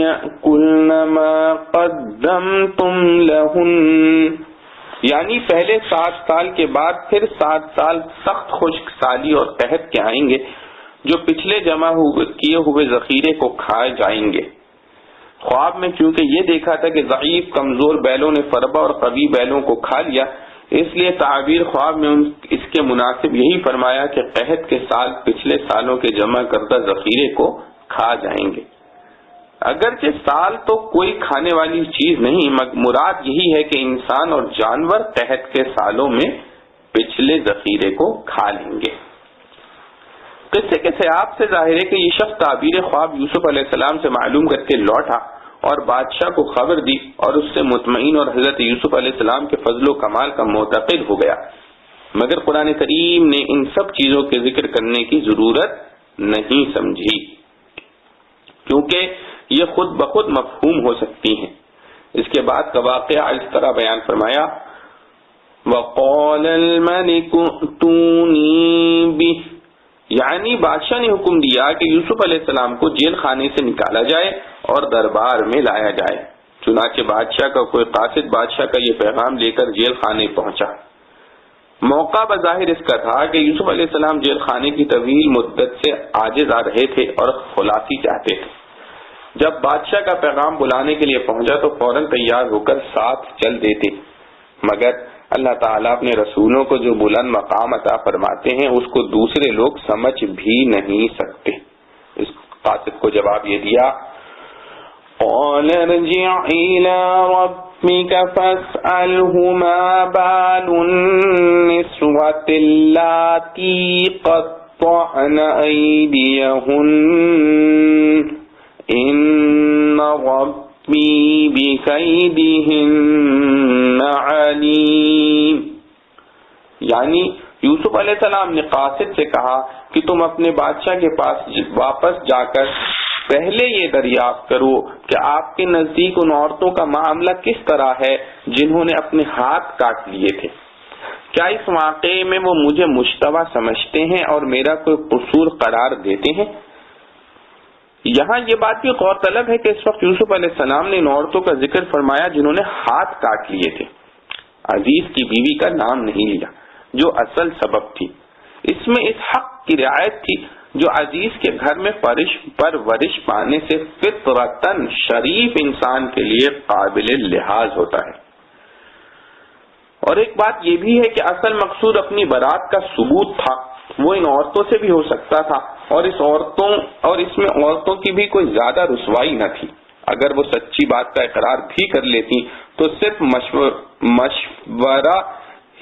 يأكلن ما قدمتم لهن، یعنی پہلے 7 سال کے بعد پھر 7 سال سخت خشک سالی اور قحط کے آئیں گے جو پچھلے جمع کیے ہوئے ذخیرے کو کھائے جائیں گے۔ خواب میں چونکہ یہ دیکھا تھا کہ ضعیف کمزور بیلوں نے فربا اور قوی بیلوں کو کھا لیا، اس لیے تعبیر خواب میں اس کے مناسب یہی فرمایا کہ قحط کے سال پچھلے سالوں کے جمع کردہ ذخیرے کو کھا جائیں گے۔ اگرچہ سال تو کوئی کھانے والی چیز نہیں، مراد یہی ہے کہ انسان اور جانور قحط کے سالوں میں پچھلے ذخیرے کو کھا لیں گے۔ قصے کے سیاق سے ظاہر ہے کہ یہ شخص تعبیر خواب یوسف علیہ السلام سے معلوم کر کے لوٹا اور بادشاہ کو خبر دی اور اس سے مطمئن اور حضرت یوسف علیہ السلام کے فضل و کمال کا معتقد ہو گیا، مگر قرآن کریم نے ان سب چیزوں کے ذکر کرنے کی ضرورت نہیں سمجھی، کیونکہ یہ خود بخود مفہوم ہو سکتی ہیں۔ اس کے بعد کا واقعہ اس طرح بیان فرمایا وقال الملك ائتوني به، یعنی بادشاہ نے حکم دیا کہ یوسف علیہ السلام کو جیل خانے سے نکالا جائے اور دربار میں لایا جائے۔ چنانچہ بادشاہ کا کوئی قاصد بادشاہ کا یہ پیغام لے کر جیل خانے پہنچا۔ موقع بظاہر اس کا تھا کہ یوسف علیہ السلام جیل خانے کی طویل مدت سے عاجز آ رہے تھے اور خلاصی چاہتے تھے۔ جب بادشاہ کا پیغام بلانے کے لیے پہنچا تو فوراً تیار ہو کر ساتھ چل دیتے، مگر اللہ تعالیٰ اپنے رسولوں کو جو بلند مقام عطا فرماتے ہیں اس کو دوسرے لوگ سمجھ بھی نہیں سکتے۔ اس قاصد کو جواب یہ دیا، قال ارجع إلى ربك فاسأله ما بال النسوة اللاتي قطعن أيديهن إن ربي بكيدهن عليم، یعنی یوسف علیہ السلام نے قاصد سے کہا کہ تم اپنے بادشاہ کے پاس واپس جا کر پہلے یہ دریافت کرو کہ آپ کے نزدیک ان عورتوں کا معاملہ کس طرح ہے جنہوں نے اپنے ہاتھ کاٹ لیے تھے۔ کیا اس واقعے میں وہ مجھے مشتبہ سمجھتے ہیں اور میرا کوئی قصور قرار دیتے ہیں؟ یہاں یہ بات بھی غور طلب ہے کہ اس وقت یوسف علیہ السلام نے ان عورتوں کا ذکر فرمایا جنہوں نے ہاتھ کاٹ لیے تھے، عزیز کی بیوی کا نام نہیں لیا جو اصل سبب تھی۔ اس میں اس حق کی رعایت تھی جو عزیز کے گھر میں پرورش پانے سے فطرتاً شریف انسان کے لیے قابل لحاظ ہوتا ہے۔ اور ایک بات یہ بھی ہے کہ اصل مقصود اپنی برات کا ثبوت تھا، وہ ان عورتوں سے بھی ہو سکتا تھا اور اس میں عورتوں کی بھی کوئی زیادہ رسوائی نہ تھی۔ اگر وہ سچی بات کا اقرار بھی کر لیتی تو صرف مشورہ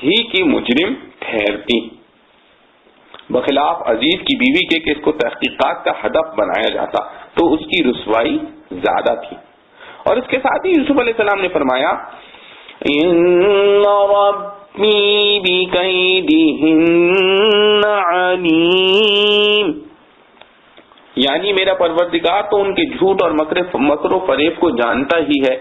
ہی کی مجرم ٹھہرتی، بخلاف عزیز کی بیوی کے کہ اس کو تحقیقات کا ہدف بنایا جاتا تو اس کی رسوائی زیادہ تھی۔ اور اس کے ساتھ ہی یوسف علیہ السلام نے فرمایا، ان ربی بکیدہن علیم، یعنی میرا پروردگار تو ان کے جھوٹ اور مکر و فریب کو جانتا ہی ہے۔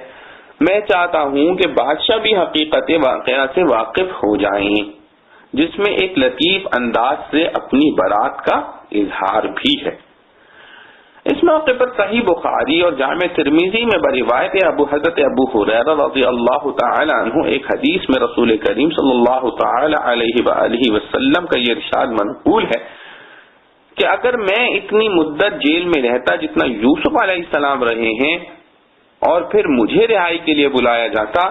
میں چاہتا ہوں کہ بادشاہ بھی حقیقت واقعہ سے واقف ہو جائیں، جس میں ایک لطیف انداز سے اپنی برات کا اظہار بھی ہے۔ اس موقع پر صحیح بخاری اور جامع ترمذی میں بروایت حضرت ابو ہریرہ رضی اللہ تعالی عنہ ایک حدیث میں رسول کریم صلی اللہ تعالی علیہ وآلہ وسلم کا یہ ارشاد منقول ہے کہ اگر میں اتنی مدت جیل میں رہتا جتنا یوسف علیہ السلام رہے ہیں اور پھر مجھے رہائی کے لیے بلایا جاتا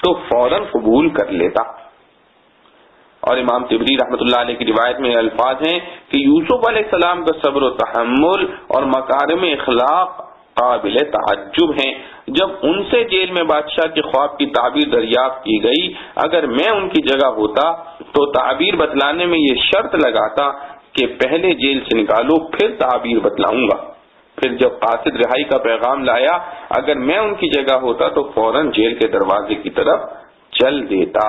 تو فوراً قبول کر لیتا۔ اور امام طبری رحمۃ اللہ علیہ کی روایت میں الفاظ ہیں کہ یوسف علیہ السلام کا صبر و تحمل اور مکارم اخلاق قابل تعجب ہیں۔ جب ان سے جیل میں بادشاہ کے خواب کی تعبیر دریافت کی گئی، اگر میں ان کی جگہ ہوتا تو تعبیر بتلانے میں یہ شرط لگاتا کہ پہلے جیل سے نکالو پھر تعبیر بتلاؤں گا۔ پھر جب قاصد رہائی کا پیغام لایا، اگر میں ان کی جگہ ہوتا تو فوراً جیل کے دروازے کی طرف چل دیتا۔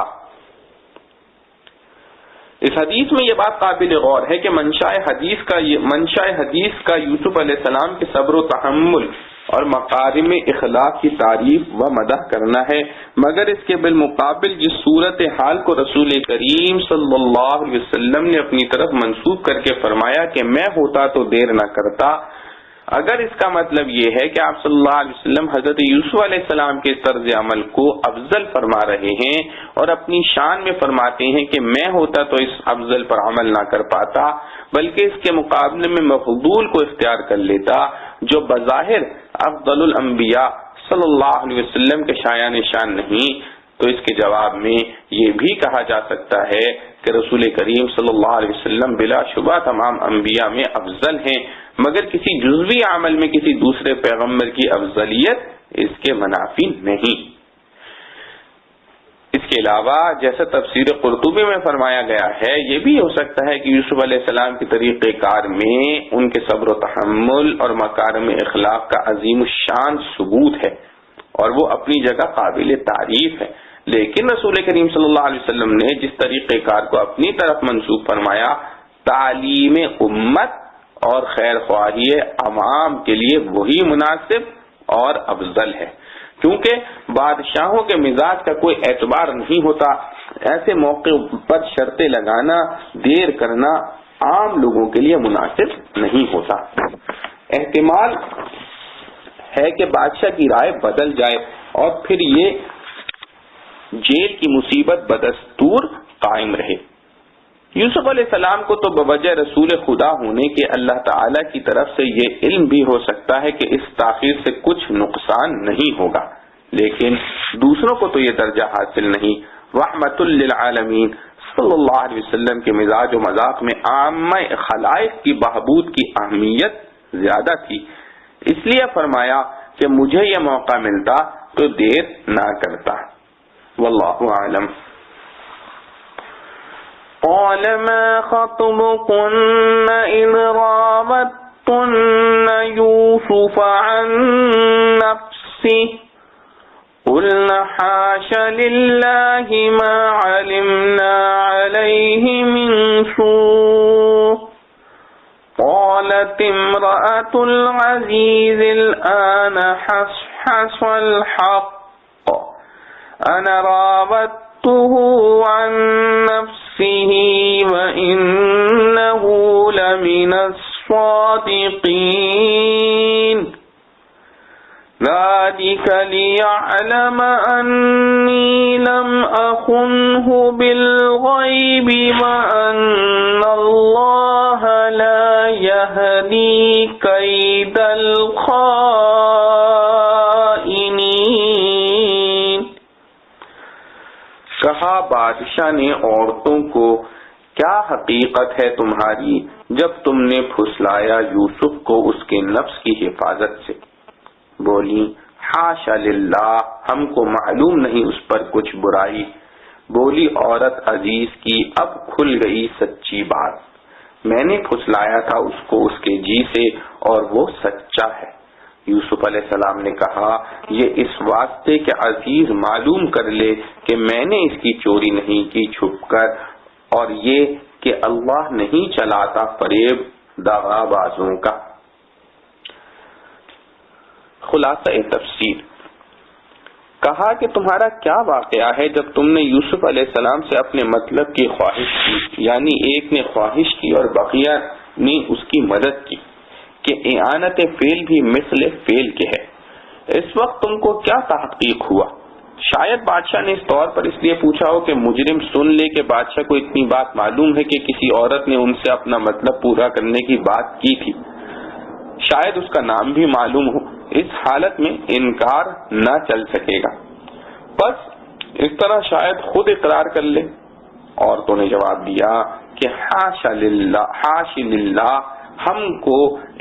اس حدیث میں یہ بات قابل غور ہے کہ منشاء حدیث کا یوسف علیہ السلام کے صبر و تحمل اور مکارم اخلاق کی تعریف و مدح کرنا ہے، مگر اس کے بالمقابل جس صورت حال کو رسول کریم صلی اللہ علیہ وسلم نے اپنی طرف منسوب کر کے فرمایا کہ میں ہوتا تو دیر نہ کرتا، اگر اس کا مطلب یہ ہے کہ آپ صلی اللہ علیہ وسلم حضرت یوسف علیہ السلام کے طرز عمل کو افضل فرما رہے ہیں اور اپنی شان میں فرماتے ہیں کہ میں ہوتا تو اس افضل پر عمل نہ کر پاتا بلکہ اس کے مقابلے میں مفضول کو اختیار کر لیتا جو بظاہر افضل الانبیاء صلی اللہ علیہ وسلم کے شایان شان نہیں، تو اس کے جواب میں یہ بھی کہا جا سکتا ہے کہ رسول کریم صلی اللہ علیہ وسلم بلا شبہ تمام انبیاء میں افضل ہیں، مگر کسی جزوی عمل میں کسی دوسرے پیغمبر کی افضلیت اس کے منافی نہیں۔ اس کے علاوہ جیسا تفسیر قرطبی میں فرمایا گیا ہے، یہ بھی ہو سکتا ہے کہ یوسف علیہ السلام کے طریقہ کار میں ان کے صبر و تحمل اور مکارم اخلاق کا عظیم الشان ثبوت ہے اور وہ اپنی جگہ قابل تعریف ہے، لیکن رسول کریم صلی اللہ علیہ وسلم نے جس طریقہ کار کو اپنی طرف منسوب فرمایا، تعلیم امت اور خیر خواہی عوام کے لیے وہی مناسب اور افضل ہے، کیونکہ بادشاہوں کے مزاج کا کوئی اعتبار نہیں ہوتا، ایسے موقع پر شرطیں لگانا، دیر کرنا عام لوگوں کے لیے مناسب نہیں ہوتا۔ احتمال ہے کہ بادشاہ کی رائے بدل جائے اور پھر یہ جیل کی مصیبت بدستور قائم رہے۔ یوسف علیہ السلام کو تو بوجہ رسول خدا ہونے کے اللہ تعالی کی طرف سے یہ علم بھی ہو سکتا ہے کہ اس تاخیر سے کچھ نقصان نہیں ہوگا، لیکن دوسروں کو تو یہ درجہ حاصل نہیں۔ رحمت للعالمین صلی اللہ علیہ وسلم کے مزاج و مذاق میں عامہ خلائق کی بہبود کی اہمیت زیادہ تھی، اس لیے فرمایا کہ مجھے یہ موقع ملتا تو دیر نہ کرتا۔ واللہ اعلم۔ قال ما خطبكن إذ راودتن يوسف عن نفسه قلنا حاش لله ما علمنا عليه من سوء قالت امرأة العزيز الآن حصحص الحق أنا راودته عن نفسه وإنه لمن الصادقين ذلك ليعلم أني لم أخنه بالغيب وأن الله لا يهدي كيد الخائنين۔ کہا بادشاہ نے عورتوں کو کیا حقیقت ہے تمہاری جب تم نے پھسلایا یوسف کو اس کے نفس کی حفاظت سے؟ بولی حاشا للہ، ہم کو معلوم نہیں اس پر کچھ برائی۔ بولی عورت عزیز کی اب کھل گئی سچی بات، میں نے پھسلایا تھا اس کو اس کے جی سے اور وہ سچا ہے۔ یوسف علیہ السلام نے کہا یہ اس واسطے کہ عزیز معلوم کر لے کہ میں نے اس کی چوری نہیں کی چھپ کر، اور یہ کہ اللہ نہیں چلاتا فریب دغا بازوں کا۔ خلاصہ تفسیر، کہا کہ تمہارا کیا واقعہ ہے جب تم نے یوسف علیہ السلام سے اپنے مطلب کی خواہش کی، یعنی ایک نے خواہش کی اور بقیہ نے اس کی مدد کی، کہ اعانت فعل بھی مثل فعل کے ہے۔ اس وقت تم کو کیا تحقیق ہوا؟ شاید بادشاہ نے اس طور پر اس لیے پوچھا ہو کہ مجرم سن لے کہ بادشاہ کو اتنی بات معلوم ہے کہ کسی عورت نے ان سے اپنا مطلب پورا کرنے کی بات کی تھی، شاید اس کا نام بھی معلوم ہو۔ اس حالت میں انکار نہ چل سکے گا، بس اس طرح شاید خود اقرار کر لے۔ عورتوں نے جواب دیا کہ حاشا للہ، ہم کو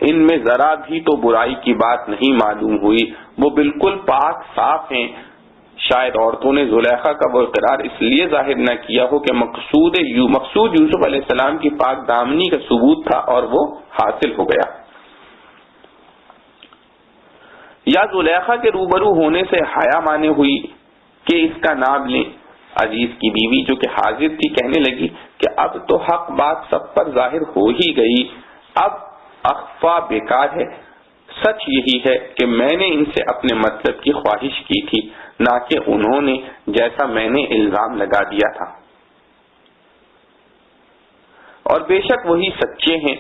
ان میں ذرا بھی تو برائی کی بات نہیں معلوم ہوئی، وہ بالکل پاک صاف ہیں۔ شاید عورتوں نے زلیخا کا وہ اقرار اس لیے ظاہر نہ کیا ہو کہ مقصود یوسف علیہ السلام کی پاک دامنی کا ثبوت تھا اور وہ حاصل ہو گیا، یا زلیخا کے روبرو ہونے سے حیا مانے ہوئی کہ اس کا نام لیں۔ عزیز کی بیوی جو کہ حاضر تھی کہنے لگی کہ اب تو حق بات سب پر ظاہر ہو ہی گئی، اب اخفا بیکار ہے۔ سچ یہی ہے کہ میں نے ان سے اپنے مطلب کی خواہش کی تھی، نہ کہ انہوں نے جیسا میں نے الزام لگا دیا تھا، اور بے شک وہی سچے ہیں۔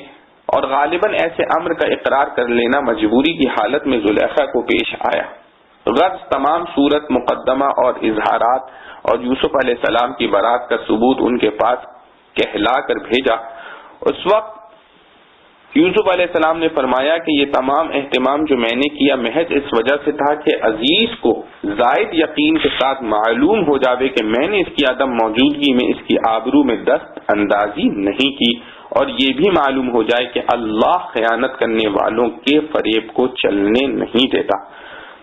اور غالباً ایسے امر کا اقرار کر لینا مجبوری کی حالت میں زلیخا کو پیش آیا۔ غرض تمام صورت مقدمہ اور اظہارات اور یوسف علیہ السلام کی برات کا ثبوت ان کے پاس کہلا کر بھیجا۔ اس وقت یوسف علیہ السلام نے فرمایا کہ یہ تمام اہتمام جو میں نے کیا محض اس وجہ سے تھا کہ عزیز کو زائد یقین کے ساتھ معلوم ہو جاوے کہ میں نے اس کی عدم موجودگی میں اس کی آبرو میں دست اندازی نہیں کی، اور یہ بھی معلوم ہو جائے کہ اللہ خیانت کرنے والوں کے فریب کو چلنے نہیں دیتا۔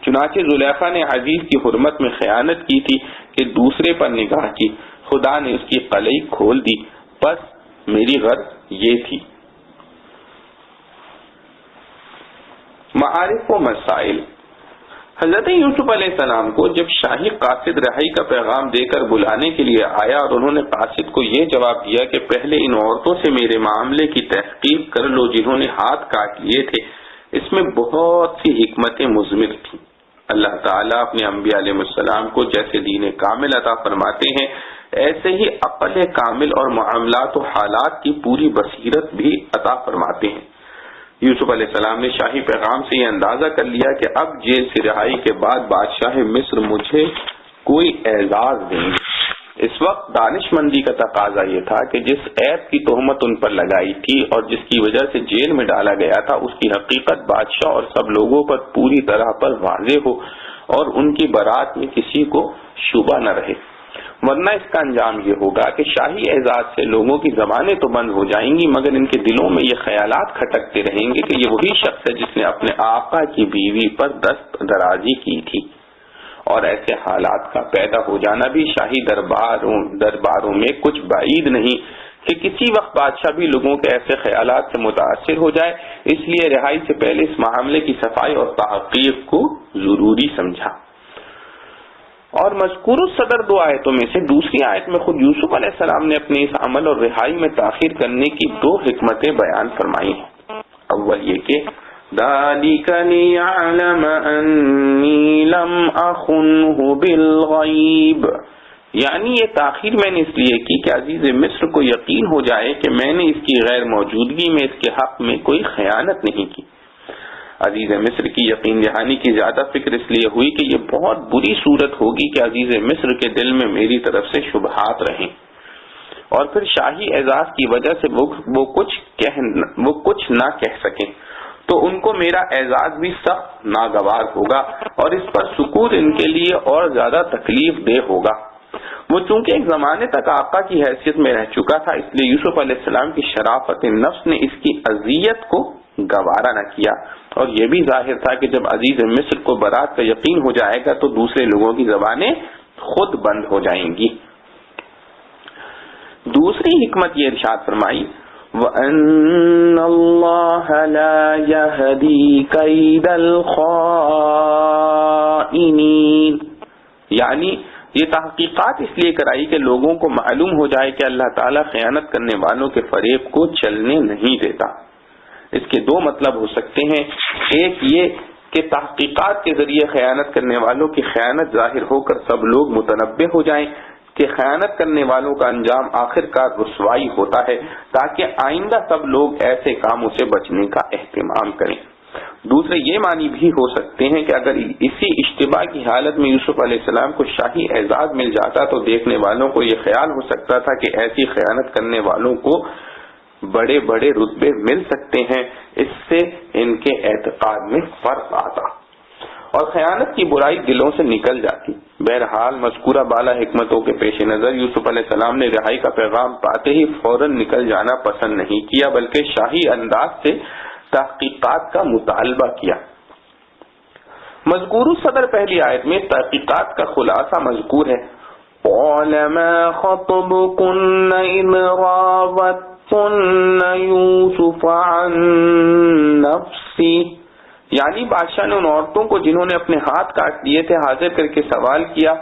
چنانچہ زلیخا نے عزیز کی حرمت میں خیانت کی تھی کہ دوسرے پر نگاہ کی، خدا نے اس کی قلعی کھول دی، بس میری غرض یہ تھی۔ معارف و مسائل۔ حضرت یوسف علیہ السلام کو جب شاہی قاصد رہائی کا پیغام دے کر بلانے کے لیے آیا اور انہوں نے قاصد کو یہ جواب دیا کہ پہلے ان عورتوں سے میرے معاملے کی تحقیق کر لو جنہوں نے ہاتھ کاٹ لیے تھے، اس میں بہت سی حکمتیں مضمر تھیں۔ اللہ تعالیٰ اپنے انبیاء علیہ السلام کو جیسے دین کامل عطا فرماتے ہیں ایسے ہی عقل کامل اور معاملات و حالات کی پوری بصیرت بھی عطا فرماتے ہیں۔ یوسف علیہ السلام نے شاہی پیغام سے یہ اندازہ کر لیا کہ اب جیل سے رہائی کے بعد بادشاہ مصر مجھے کوئی اعزاز دیں گے۔ اس وقت دانش مندی کا تقاضا یہ تھا کہ جس عیب کی تہمت ان پر لگائی تھی اور جس کی وجہ سے جیل میں ڈالا گیا تھا اس کی حقیقت بادشاہ اور سب لوگوں پر پوری طرح پر واضح ہو اور ان کی برات میں کسی کو شبہ نہ رہے، ورنہ اس کا انجام یہ ہوگا کہ شاہی اعزاز سے لوگوں کی زبانیں تو بند ہو جائیں گی مگر ان کے دلوں میں یہ خیالات کھٹکتے رہیں گے کہ یہ وہی شخص ہے جس نے اپنے آقا کی بیوی پر دست درازی کی تھی۔ اور ایسے حالات کا پیدا ہو جانا بھی شاہی درباروں میں کچھ بعید نہیں کہ کسی وقت بادشاہ بھی لوگوں کے ایسے خیالات سے متاثر ہو جائے، اس لیے رہائی سے پہلے اس معاملے کی صفائی اور تحقیق کو ضروری سمجھا۔ اور مذکور الصدر 2 آیتوں میں سے دوسری آیت میں خود یوسف علیہ السلام نے اپنے اس عمل اور رہائی میں تاخیر کرنے کی 2 حکمتیں بیان فرمائی ہیں۔ اول یہ کہ ذَلِكَ لِيَعْلَمَ أَنِّي لَمْ أَخُنْهُ بِالْغَيْبِ، یعنی یہ تاخیر میں نے اس لیے کی کہ عزیز مصر کو یقین ہو جائے کہ میں نے اس کی غیر موجودگی میں اس کے حق میں کوئی خیانت نہیں کی۔ عزیز مصر کی یقین دہانی کی زیادہ فکر اس لیے ہوئی کہ یہ بہت بری صورت ہوگی کہ عزیز مصر کے دل میں میری طرف سے شبہات رہیں اور پھر شاہی اعزاز کی وجہ سے وہ کچھ نہ کہہ سکیں، تو ان کو میرا اعزاز بھی سخت ناگوار ہوگا اور اس پر سکوت ان کے لیے اور زیادہ تکلیف دہ ہوگا۔ وہ چونکہ ایک زمانے تک آقا کی حیثیت میں رہ چکا تھا، اس لیے یوسف علیہ السلام کی شرافت نفس نے اس کی اذیت کو گوارا نہ کیا، اور یہ بھی ظاہر تھا کہ جب عزیز مصر کو برات کا یقین ہو جائے گا تو دوسرے لوگوں کی زبانیں خود بند ہو جائیں گی۔ دوسری حکمت یہ ارشاد فرمائی وَأَنَّ اللَّهَ لَا يَهْدِي كَيْدَ الْخَائِنِينَ، یعنی یہ تحقیقات اس لیے کرائی کہ لوگوں کو معلوم ہو جائے کہ اللہ تعالیٰ خیانت کرنے والوں کے فریب کو چلنے نہیں دیتا۔ اس کے 2 مطلب ہو سکتے ہیں، ایک یہ کہ تحقیقات کے ذریعے خیانت کرنے والوں کی خیانت ظاہر ہو کر سب لوگ متنبہ ہو جائیں کہ خیانت کرنے والوں کا انجام آخر کار رسوائی ہوتا ہے، تاکہ آئندہ سب لوگ ایسے کاموں سے بچنے کا اہتمام کریں۔ دوسرے یہ معنی بھی ہو سکتے ہیں کہ اگر اسی اشتباہ کی حالت میں یوسف علیہ السلام کو شاہی اعزاز مل جاتا تو دیکھنے والوں کو یہ خیال ہو سکتا تھا کہ ایسی خیانت کرنے والوں کو بڑے بڑے رتبے مل سکتے ہیں، اس سے ان کے اعتقاد میں فرق آتا اور خیانت کی برائی دلوں سے نکل جاتی۔ بہرحال مذکورہ بالا حکمتوں کے پیش نظر یوسف علیہ السلام نے رہائی کا پیغام پاتے ہی فوراً نکل جانا پسند نہیں کیا، بلکہ شاہی انداز سے تحقیقات کا مطالبہ کیا۔ مذکور الصدر پہلی آیت میں تحقیقات کا خلاصہ مذکور ہے، قَالَ مَا خَطْبُكُنَّ إِذْ رَاوَدتُّنَّ يُوسُفَ عَن نَفْسِهِ، یعنی بادشاہ نے ان عورتوں کو جنہوں نے اپنے ہاتھ کاٹ دیے تھے حاضر کر کے سوال کیا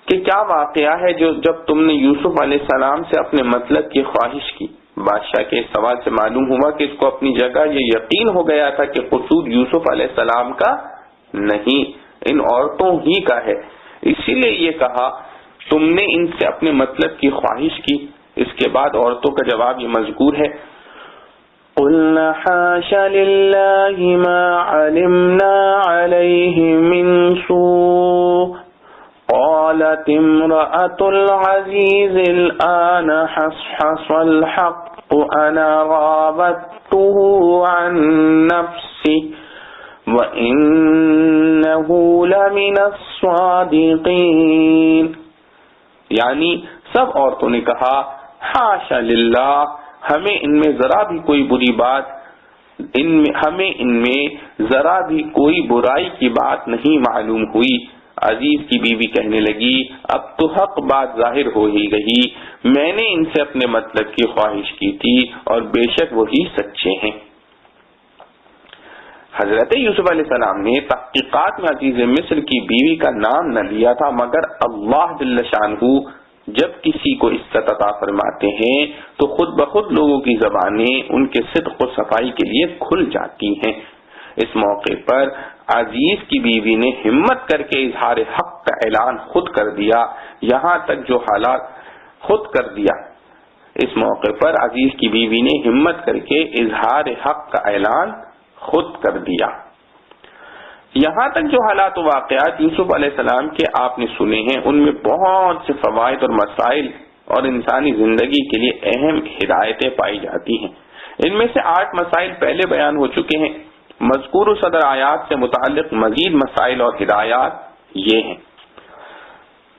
کہ کیا واقعہ ہے جب تم نے یوسف علیہ السلام سے اپنے مطلب کی خواہش کی۔ بادشاہ کے اس سوال سے معلوم ہوا کہ اس کو اپنی جگہ یہ یقین ہو گیا تھا کہ قصور یوسف علیہ السلام کا نہیں، ان عورتوں ہی کا ہے، اسی لیے یہ کہا تم نے ان سے اپنے مطلب کی خواہش کی۔ اس کے بعد عورتوں کا جواب یہ مذکور ہے، قُلْنَا حَاشَ لِلَّهِ مَا عَلِمْنَا عَلَيْهِ مِنْ سُوءٍ قَالَتِ امْرَأَةُ الْعَزِيزِ الْآنَ حَصْحَصَ الْحَقُّ أَنَا رَاوَدتُّهُ عَن نَفْسِهِ وَإِنَّهُ لَمِنَ الصَّادِقِينَ، یعنی سب عورتوں نے کہا حاشا للہ، ہمیں ان میں ذرا بھی کوئی بری بات، ہمیں ان میں ذرا بھی کوئی برائی کی بات نہیں معلوم ہوئی۔ عزیز کی بیوی کہنے لگی اب تو حق بات ظاہر ہو ہی گئی، میں نے ان سے اپنے مطلب کی خواہش کی تھی اور بے شک وہی سچے ہیں۔ حضرت یوسف علیہ السلام نے تحقیقات میں عزیز مصر کی بیوی کا نام نہ لیا تھا، مگر اللہ جل شانہ جب کسی کو عزت عطا فرماتے ہیں تو خود بخود لوگوں کی زبانیں ان کے صدق و صفائی کے لیے کھل جاتی ہیں۔ اس موقع پر عزیز کی بیوی نے ہمت کر کے اظہار حق کا اعلان خود کر دیا، یہاں تک جو حالات خود کر دیا۔ اس موقع پر عزیز کی بیوی نے ہمت کر کے اظہار حق کا اعلان خود کر دیا۔ یہاں تک جو حالات و واقعات یوسف علیہ السلام کے آپ نے سنے ہیں، ان میں بہت سے فوائد اور مسائل اور انسانی زندگی کے لیے اہم ہدایتیں پائی جاتی ہیں۔ ان میں سے 8 مسائل پہلے بیان ہو چکے ہیں۔ مذکور صدر آیات سے متعلق مزید مسائل اور ہدایات یہ ہیں۔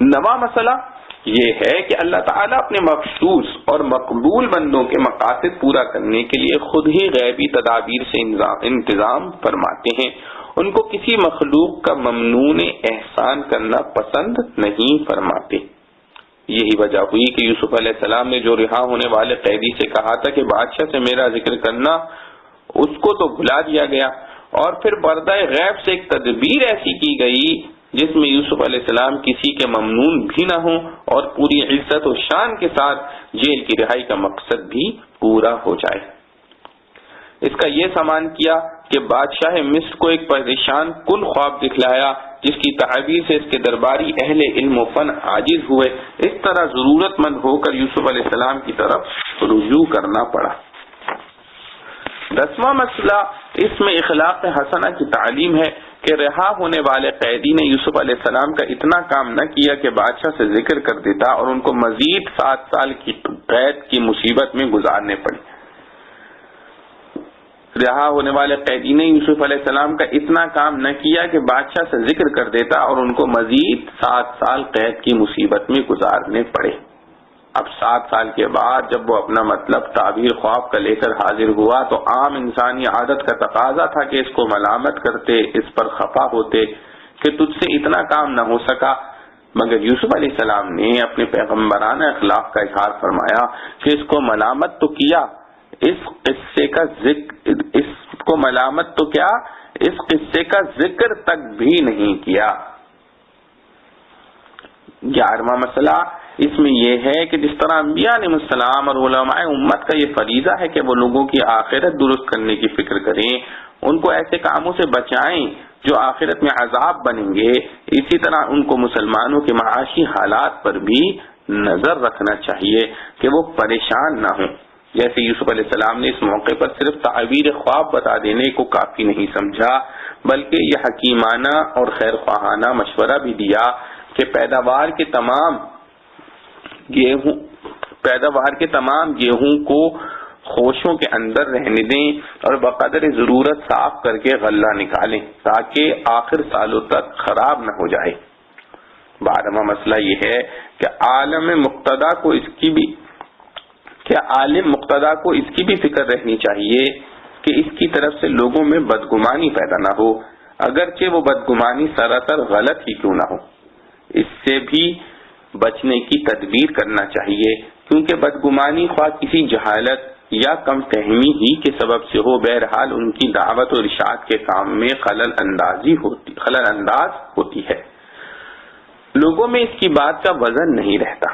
نواں مسئلہ یہ ہے کہ اللہ تعالیٰ اپنے مخصوص اور مقبول بندوں کے مقاصد پورا کرنے کے لیے خود ہی غیبی تدابیر سے انتظام فرماتے ہیں۔ ان کو کسی مخلوق کا ممنون احسان کرنا پسند نہیں فرماتے۔ یہی وجہ ہوئی کہ یوسف علیہ السلام نے جو رہا ہونے والے قیدی سے کہا تھا کہ بادشاہ سے میرا ذکر کرنا، اس کو تو بھلا دیا گیا، اور پھر پردہ غیب سے ایک تدبیر ایسی کی گئی جس میں یوسف علیہ السلام کسی کے ممنون بھی نہ ہوں اور پوری عزت و شان کے ساتھ جیل کی رہائی کا مقصد بھی پورا ہو جائے۔ اس کا یہ سامان کیا کہ بادشاہ مصر کو ایک پریشان کن خواب دکھلایا جس کی تعبیر سے اس کے درباری اہل علم و فن عاجز ہوئے۔ اس طرح ضرورت مند ہو کر یوسف علیہ السلام کی طرف رجوع کرنا پڑا۔ 10واں مسئلہ اس میں اخلاق حسنہ کی تعلیم ہے کہ رہا ہونے والے قیدی نے یوسف علیہ السلام کا اتنا کام نہ کیا کہ بادشاہ سے ذکر کر دیتا اور ان کو مزید 7 سال کی قید کی مصیبت میں گزارنے پڑی۔ رہا ہونے والے قیدی نے یوسف علیہ السلام کا اتنا کام نہ کیا کہ بادشاہ سے ذکر کر دیتا اور ان کو مزید 7 سال قید کی مصیبت میں گزارنے پڑے۔ اب 7 سال کے بعد جب وہ اپنا مطلب تعبیر خواب کا لے کر حاضر ہوا تو عام انسانی عادت کا تقاضا تھا کہ اس کو ملامت کرتے، اس پر خفا ہوتے کہ تجھ سے اتنا کام نہ ہو سکا، مگر یوسف علیہ السلام نے اپنے پیغمبرانہ اخلاق کا اظہار فرمایا کہ اس کو ملامت تو کیا، اس قصے کا ذکر، اس کو ملامت تو کیا، اس قصے کا ذکر تک بھی نہیں کیا۔ 11واں مسئلہ اس میں یہ ہے کہ جس طرح انبیاء علیہ السلام اور علماء امت کا یہ فریضہ ہے کہ وہ لوگوں کی آخرت درست کرنے کی فکر کریں، ان کو ایسے کاموں سے بچائیں جو آخرت میں عذاب بنیں گے، اسی طرح ان کو مسلمانوں کے معاشی حالات پر بھی نظر رکھنا چاہیے کہ وہ پریشان نہ ہوں۔ جیسے یوسف علیہ السلام نے اس موقع پر صرف تعبیر خواب بتا دینے کو کافی نہیں سمجھا، بلکہ یہ حکیمانہ اور خیر خواہانہ مشورہ بھی دیا کہ پیداوار کے تمام گیہوں کو خوشوں کے اندر رہنے دیں اور بقدر ضرورت صاف کر کے غلہ نکالیں تاکہ آخر سالوں تک خراب نہ ہو جائے۔ 12واں مسئلہ یہ ہے کہ عالم مقتدی کو اس کی بھی فکر رہنی چاہیے کہ اس کی طرف سے لوگوں میں بدگمانی پیدا نہ ہو، اگرچہ وہ بدگمانی سراسر غلط ہی کیوں نہ ہو۔ اس سے بھی بچنے کی تدبیر کرنا چاہیے، کیونکہ بدگمانی خواہ کسی جہالت یا کم فہمی ہی کے سبب سے ہو، بہرحال ان کی دعوت اور ارشاد کے کام میں خلل انداز ہوتی ہے۔ لوگوں میں اس کی بات کا وزن نہیں رہتا۔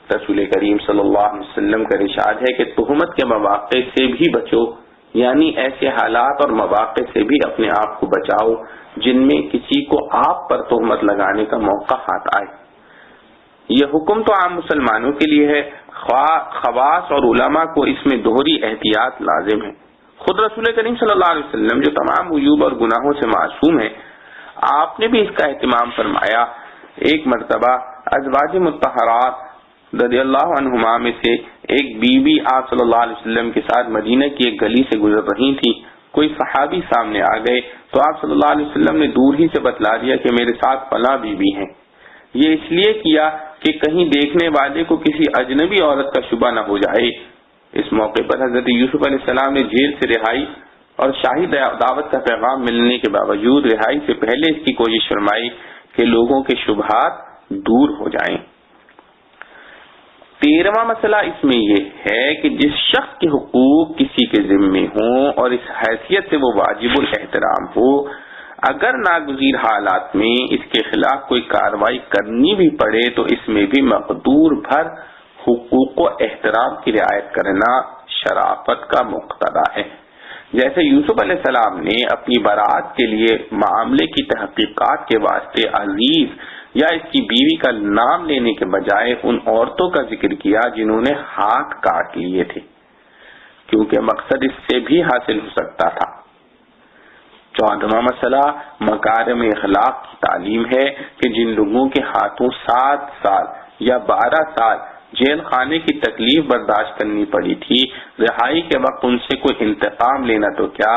رسول کریم صلی اللہ علیہ وسلم کا ارشاد ہے کہ تہمت کے مواقع سے بھی بچو، یعنی ایسے حالات اور مواقع سے بھی اپنے آپ کو بچاؤ جن میں کسی کو آپ پر تہمت لگانے کا موقع ہاتھ آئے۔ یہ حکم تو عام مسلمانوں کے لیے ہے، خواص اور علماء کو اس میں دوہری احتیاط لازم ہے۔ خود رسول کریم صلی اللہ علیہ وسلم جو تمام عیوب اور گناہوں سے معصوم ہے، آپ نے بھی اس کا اہتمام فرمایا۔ ایک مرتبہ ازواج مطہرات رضی اللہ عنہما میں سے ایک بیوی آپ صلی اللہ علیہ وسلم کے ساتھ مدینہ کی ایک گلی سے گزر رہی تھی۔ کوئی صحابی سامنے آ گئے تو آپ صلی اللہ علیہ وسلم نے دور ہی سے بتلا دیا کہ میرے ساتھ فلاں بیوی ہیں۔ یہ اس لیے کیا کہ کہیں دیکھنے والے کو کسی اجنبی عورت کا شبہ نہ ہو جائے۔ اس موقع پر حضرت یوسف علیہ السلام نے جیل سے رہائی اور شاہی دعوت کا پیغام ملنے کے باوجود رہائی سے پہلے اس کی کوشش فرمائی کہ لوگوں کے شبہات دور ہو جائیں۔ 13واں مسئلہ اس میں یہ ہے کہ جس شخص کے حقوق کسی کے ذمے ہوں اور اس حیثیت سے وہ واجب الاحترام ہو، اگر ناگزیر حالات میں اس کے خلاف کوئی کارروائی کرنی بھی پڑے تو اس میں بھی مقدور بھر حقوق و احترام کی رعایت کرنا شرافت کا مقتضا ہے۔ جیسے یوسف علیہ السلام نے اپنی برات کے لیے معاملے کی تحقیقات کے واسطے عزیز یا اس کی بیوی کا نام لینے کے بجائے ان عورتوں کا ذکر کیا جنہوں نے ہاتھ کاٹ لیے تھے، کیونکہ مقصد اس سے بھی حاصل ہو سکتا تھا۔ 14واں مسئلہ مکارم اخلاق کی تعلیم ہے کہ جن لوگوں کے ہاتھوں 7 سال یا 12 سال جیل خانے کی تکلیف برداشت کرنی پڑی تھی، رہائی کے وقت ان سے کوئی انتقام لینا تو کیا،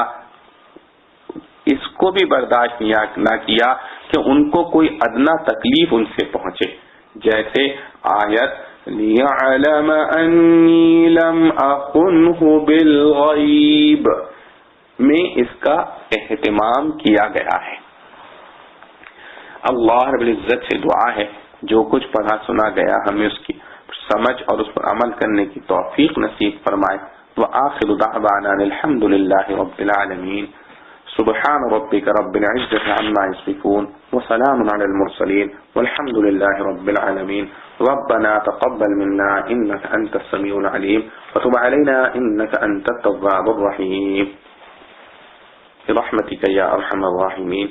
اس کو بھی برداشت نہ کیا کہ ان کو کوئی ادنا تکلیف ان سے پہنچے، جیسے آیت لِيَعْلَمَ أَنِّي لَمْ أَخُنْهُ بِالْغَيْبِ میں اس کا اہتمام کیا گیا ہے۔ اللہ رب العزت سے دعا ہے جو کچھ پڑھا سنا گیا ہمیں اس کی سمجھ اور اس پر عمل کرنے کی توفیق نصیب فرمائے۔ وآخر دعوانا الحمد للہ رب العالمین۔ سبحان ربک رب العزة عما يصفون وسلام على المرسلين والحمد لله رب العالمين۔ ربنا تقبل منا انك انت السميع العليم وتب علينا انك انت التواب الرحيم برحمتك يا ارحم الراحمين۔